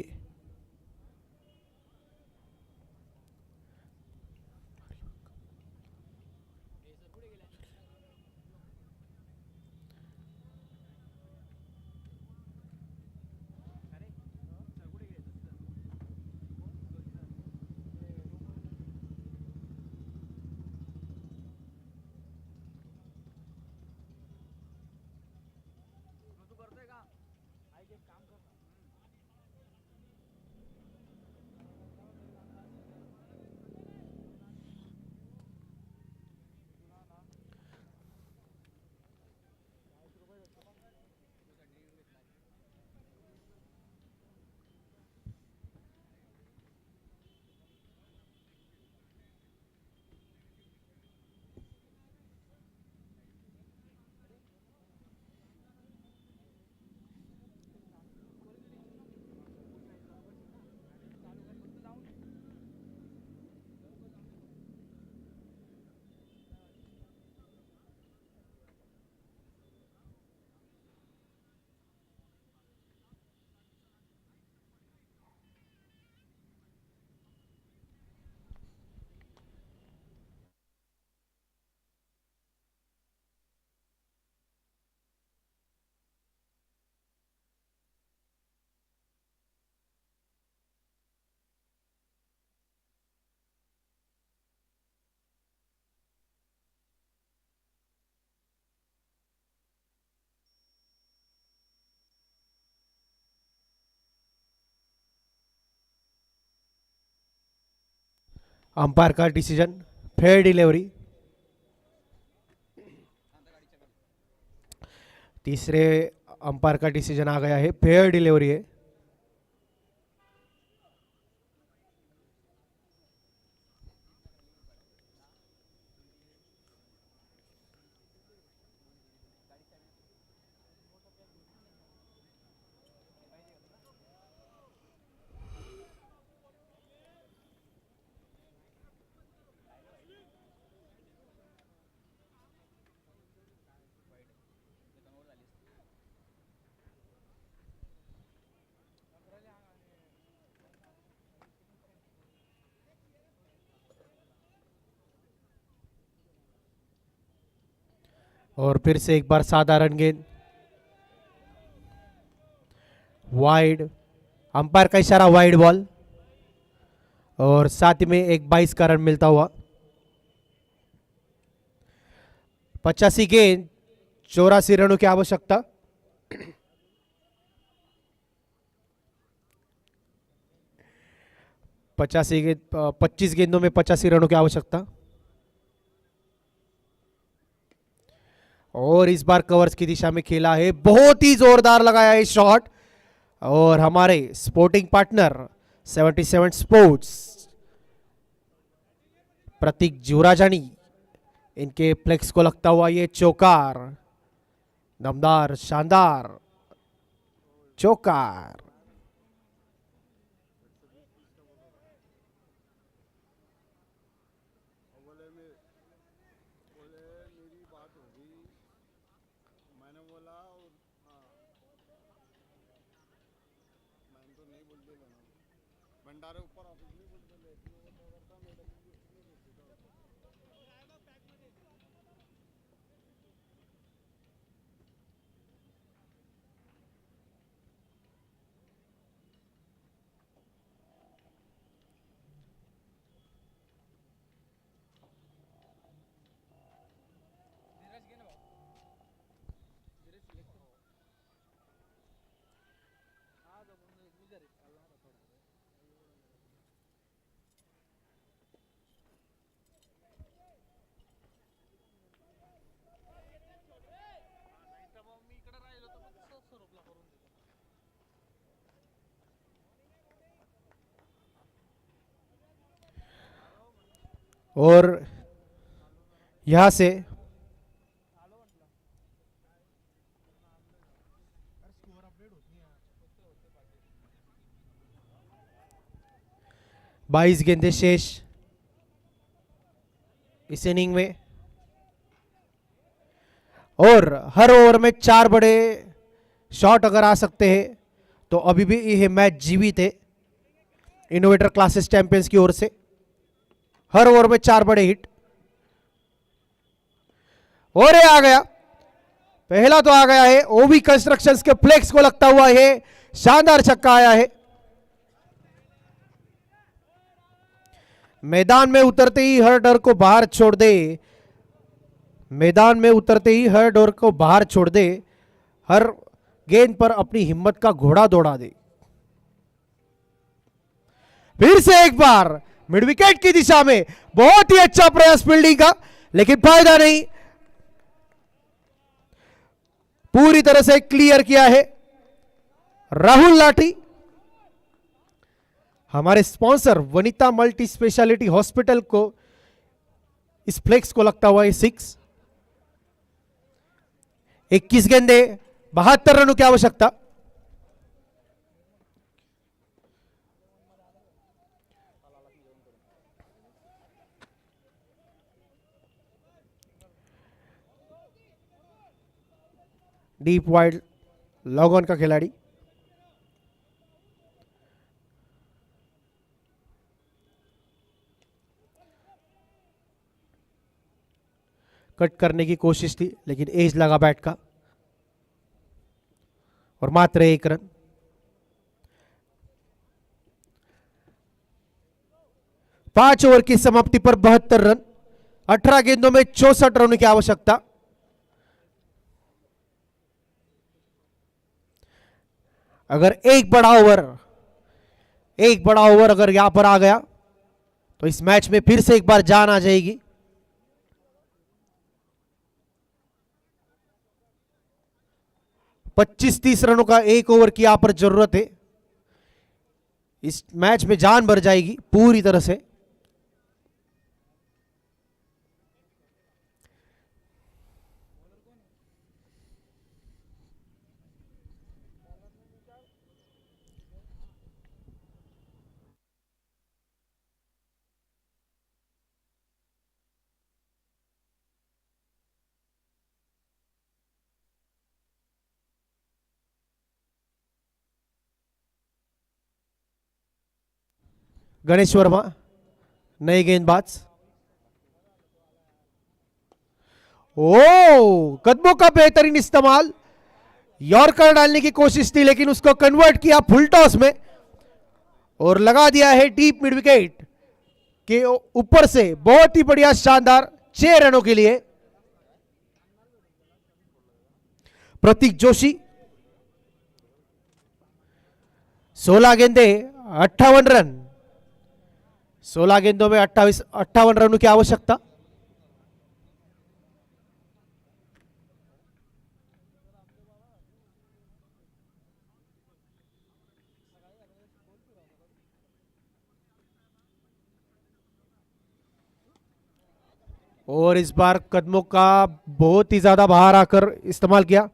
अंपायर का डिसीजन फेयर डिलीवरी। तीसरे अंपायर का डिसीजन आ गया है, फेयर डिलीवरी है। और फिर से एक बार साधारण गेंद, वाइड। अंपायर का इशारा वाइड बॉल, और साथ ही में एक 22 का रन मिलता हुआ। 85 गेंद 84 रनों की आवश्यकता। पचासी गेंद 25 गेंदों में 85 रनों की आवश्यकता। और इस बार कवर्स की दिशा में खेला है, बहुत ही जोरदार लगाया है शॉट। और हमारे स्पोर्टिंग पार्टनर 77 स्पोर्ट्स प्रतीक जुराजानी, इनके फ्लेक्स को लगता हुआ ये चौकार, दमदार शानदार चौकार। और यहां से बाईस गेंदें शेष इस इनिंग में, और हर ओवर में 4 बड़े शॉट अगर आ सकते हैं तो अभी भी यह मैच जीवित है इनोवेटर क्लासेस चैंपियंस की ओर से। हर ओवर में 4 बड़े हिट। और ये आ गया, पहला तो आ गया है ओवी कंस्ट्रक्शंस के फ्लेक्स को लगता हुआ है, शानदार छक्का आया है। मैदान में उतरते ही हर डर को बाहर छोड़ दे, मैदान में उतरते ही हर डर को बाहर छोड़ दे, हर गेंद पर अपनी हिम्मत का घोड़ा दौड़ा दे। फिर से एक बार मिड विकेट की दिशा में बहुत ही अच्छा प्रयास फील्डिंग का, लेकिन फायदा नहीं। पूरी तरह से क्लियर किया है राहुल लाठी। हमारे sponsor Vanita multi speciality hospital को इस फ्लेक्स को लगता हुआ है 6। 21 गेंदे 72 रनों की आवश्यकता। डीप वाइड लॉग ऑन का खिलाड़ी, कट करने की कोशिश थी लेकिन एज लगा बैट का, और मात्र 1 रन। पांच ओवर की समाप्ति पर 72 रन, 18 गेंदों में 64 रनों की आवश्यकता। अगर एक बड़ा ओवर अगर यहां पर आ गया तो इस मैच में फिर से एक बार जान आ जाएगी। पच्चीस 30 रनों का एक ओवर की यहां पर जरूरत है। इस मैच में जान भर जाएगी पूरी तरह से। गणेश वर्मा नए गेंदबाज। ओ कदमों का बेहतरीन इस्तेमाल, यॉर्कर डालने की कोशिश थी लेकिन उसको कन्वर्ट किया फुल टॉस में और लगा दिया है डीप मिड विकेट के ऊपर से। बहुत ही बढ़िया शानदार 6 रनों के लिए प्रतीक जोशी। 16 गेंदे 58 रन, 16 गेंदों में 58 रनों की आवश्यकता। और इस बार कदमों का बहुत ही ज्यादा बाहर आकर इस्तेमाल किया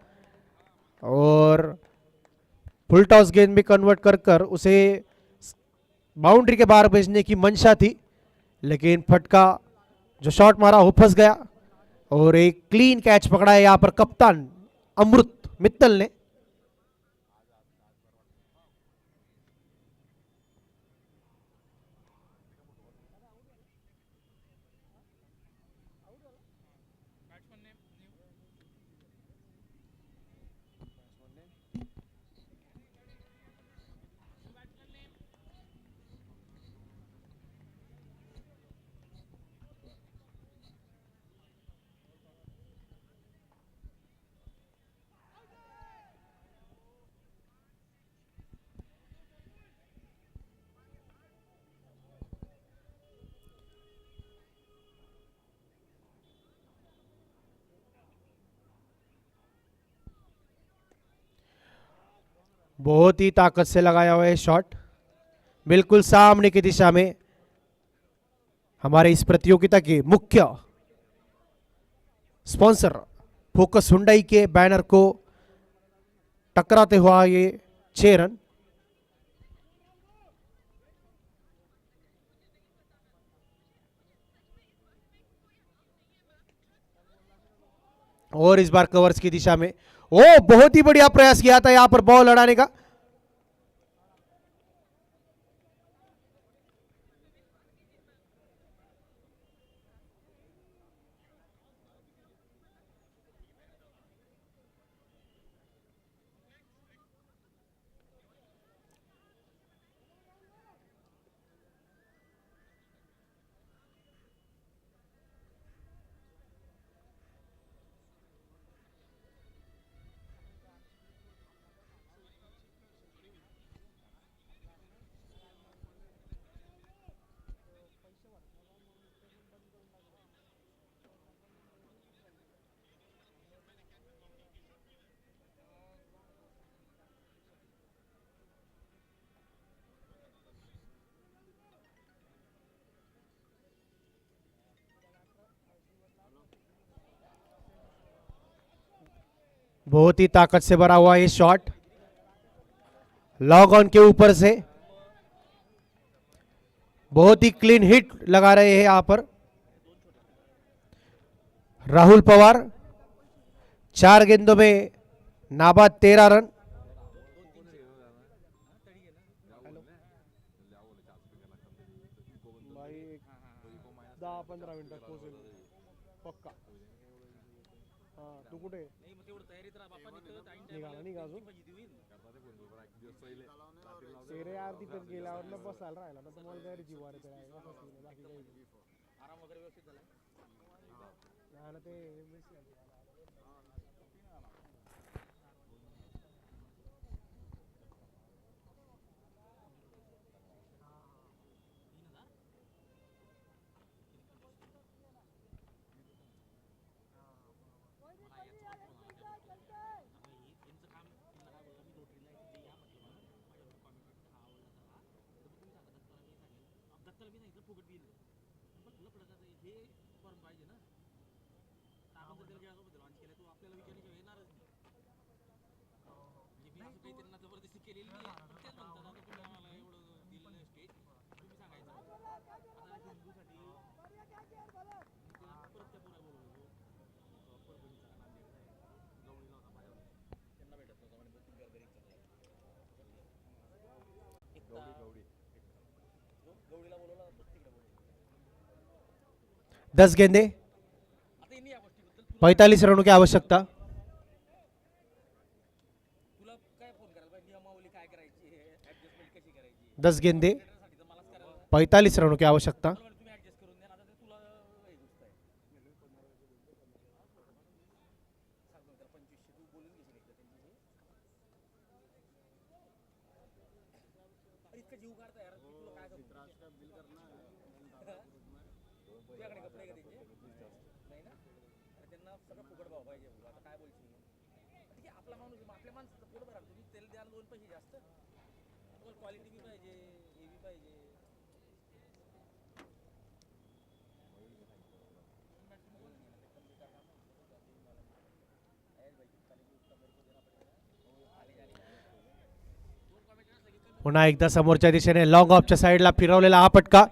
और फुल टॉस गेंद में कन्वर्ट कर कर उसे बाउंड्री के बाहर भेजने की मंशा थी, लेकिन फटका जो शॉट मारा वो फंस गया और एक क्लीन कैच पकड़ा है यहां पर कप्तान अमृत मित्तल ने। बहुत ही ताकत से लगाया हुआ है शॉट, बिल्कुल सामने की दिशा में। हमारे इस प्रतियोगिता के मुख्य स्पॉन्सर फोकस हुंडई के बैनर को टकराते हुआ ये 6 रन। और इस बार कवर्स की दिशा में ओ बहुत ही बढ़िया प्रयास किया था यहां पर बॉल लड़ाने का। बहुत ही ताकत से भरा हुआ ये शॉट लॉग ऑन के ऊपर से, बहुत ही क्लीन हिट लगा रहे हैं यहां पर राहुल पवार। 4 गेंदों में नाबाद 13 रन। दस गेंदे 45 रनों की आवश्यकता। दस गेंदे 45 रनों की आवश्यकता। पुन्हा एकदा समोरच्या दिशेने लॉंग ऑफच्या साईडला फिरवलेला हा फटका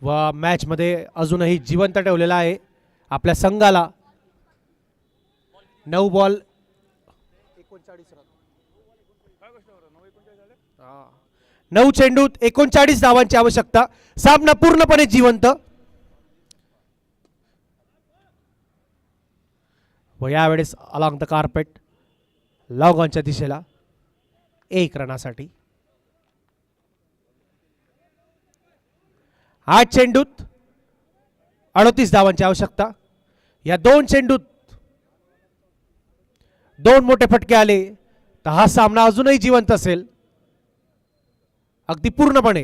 व मॅच मध्ये अजूनही जिवंत ठेवलेला आहे आपल्या संघाला। 9 बॉल 9 चेंडूत 39 धावांची आवश्यकता। सामना पूर्णपणे जिवंत व यावेळेस अलॉंग द कार्पेट लॉंग ऑनच्या दिशेला 1 रनासाठी। 8 चेंडूत 38 धावांची आवश्यकता। या 2 चेंडूत 2 मोठे फटके आले तर हा सामना अजूनही जिवंत असेल अगदी पूर्णपणे।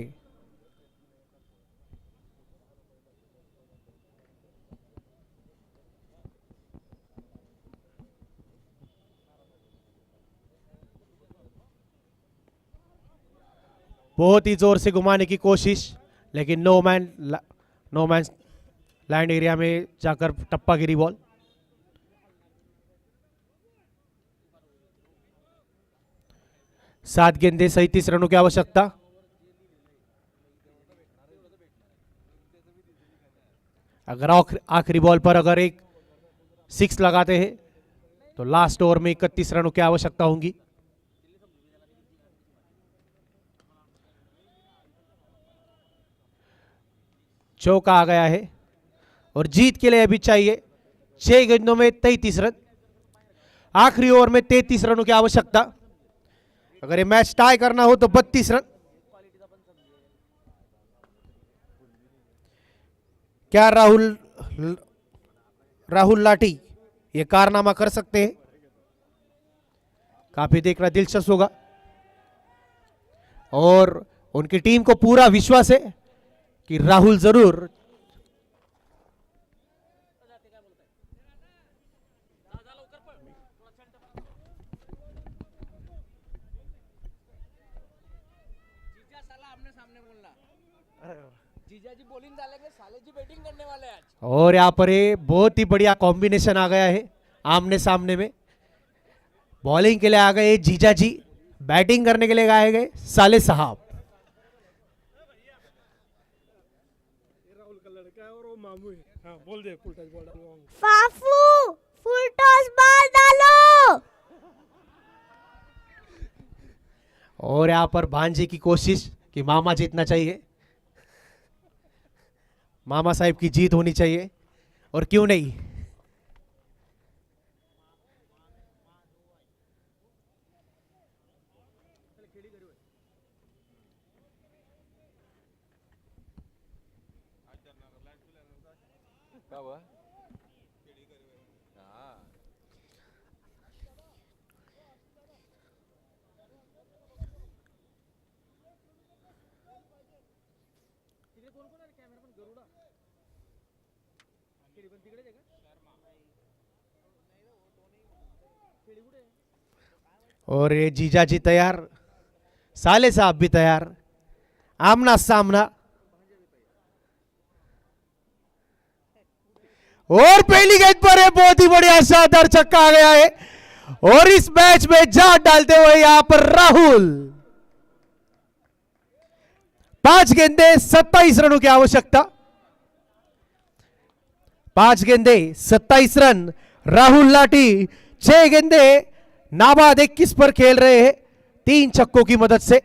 बहुत ही जोर से घुमाने की कोशिश लेकिन नो मैन लैंड एरिया में जाकर टप्पा गिरी बॉल। सात गेंदे 37 रनों की आवश्यकता। अगर आखिरी बॉल पर अगर एक 6 लगाते हैं तो लास्ट ओवर में 31 रनों की आवश्यकता होगी। चौका आ गया है और जीत के लिए अभी चाहिए 6 गेंदों में 33 रन। आखिरी ओवर में 33 रनों की आवश्यकता। अगर ये मैच टाई करना हो तो 32 रन। क्या राहुल लाठी ये कारनामा कर सकते हैं? काफी देखना दिलचस्प होगा और उनकी टीम को पूरा विश्वास है कि राहुल जरूर और यहाँ पर ये बहुत ही बढ़िया कॉम्बिनेशन आ गया है आमने सामने में। बॉलिंग के लिए आ गए जीजा जी, बैटिंग करने के लिए आए गए साले साहब। फाफू फुल टॉस बॉल डालो। और यहाँ पर भांजे की कोशिश कि मामा जीतना चाहिए, मामा साहब की जीत होनी चाहिए और क्यों नहीं। और ये जीजा जी तैयार साले साहब भी तैयार, आमना सामना। और पहली गेंद पर है, बहुत ही बढ़िया शानदार छक्का आ गया है और इस मैच में जान डालते हुए यहां पर राहुल। 5 गेंदे 27 रनों की आवश्यकता, 5 गेंदे 27 रन राहुल लाठी 6 गेंदे नाबाद 21 पर खेल रहे हैं 3 छक्कों की मदद से।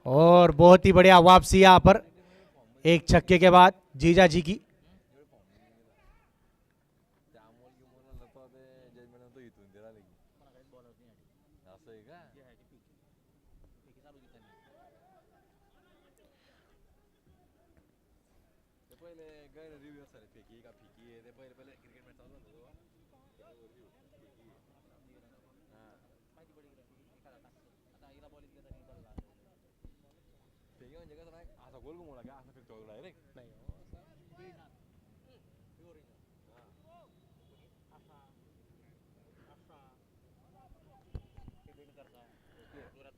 और बहुत ही बढ़िया वापसी यहां पर एक छक्के के बाद जीजा जी की।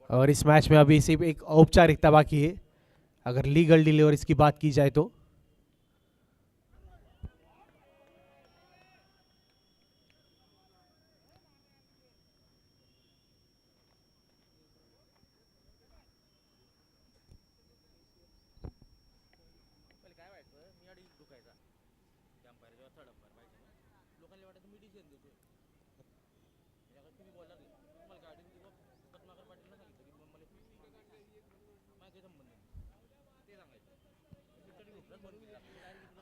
और इस मैच में अभी सिर्फ एक औपचारिकता बाकी है, अगर लीगल डिलीवरीज की बात की जाए तो।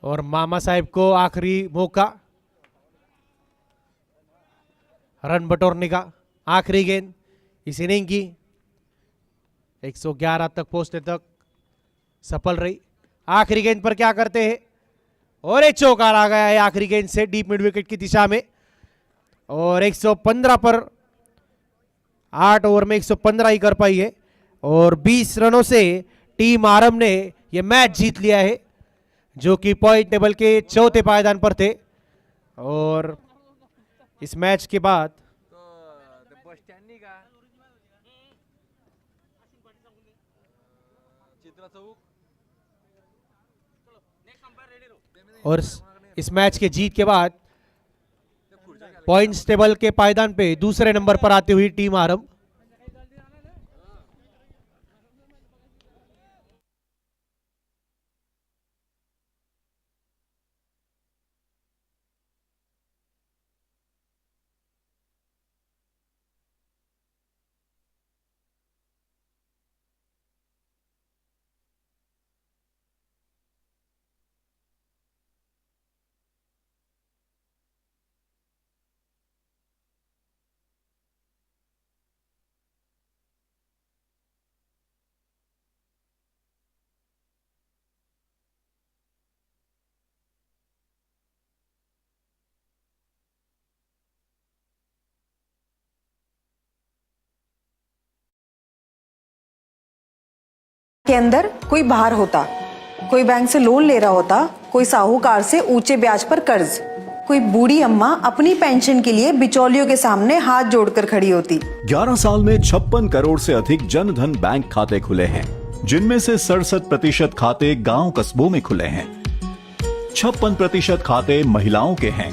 और मामा साहब को आखिरी मौका रन बटोरने का, आखिरी गेंद इस इनिंग की 111 तक पहुंचने तक सफल रही। आखिरी गेंद पर क्या करते हैं और एक चौकार आ गया है आखिरी गेंद से डीप मिड विकेट की दिशा में और 115 पर 8 ओवर में 115 ही कर पाई है और 20 रनों से टीम आरम ने यह मैच जीत लिया है, जो कि पॉइंट टेबल के 4थे पायदान पर थे। और इस मैच के बाद और इस मैच के जीत के बाद पॉइंट्स टेबल के पायदान पे दूसरे नंबर पर आती हुई टीम आरम। के अंदर कोई बाहर होता, कोई बैंक से लोन ले रहा होता, कोई साहूकार से ऊंचे ब्याज पर कर्ज, कोई बूढ़ी अम्मा अपनी पेंशन के लिए बिचौलियों के सामने हाथ जोड़कर खड़ी होती। 11 साल में 56 करोड़ से अधिक जन धन बैंक खाते खुले हैं, जिनमें से 67% खाते गांव कस्बों में खुले हैं। 56% खाते महिलाओं के हैं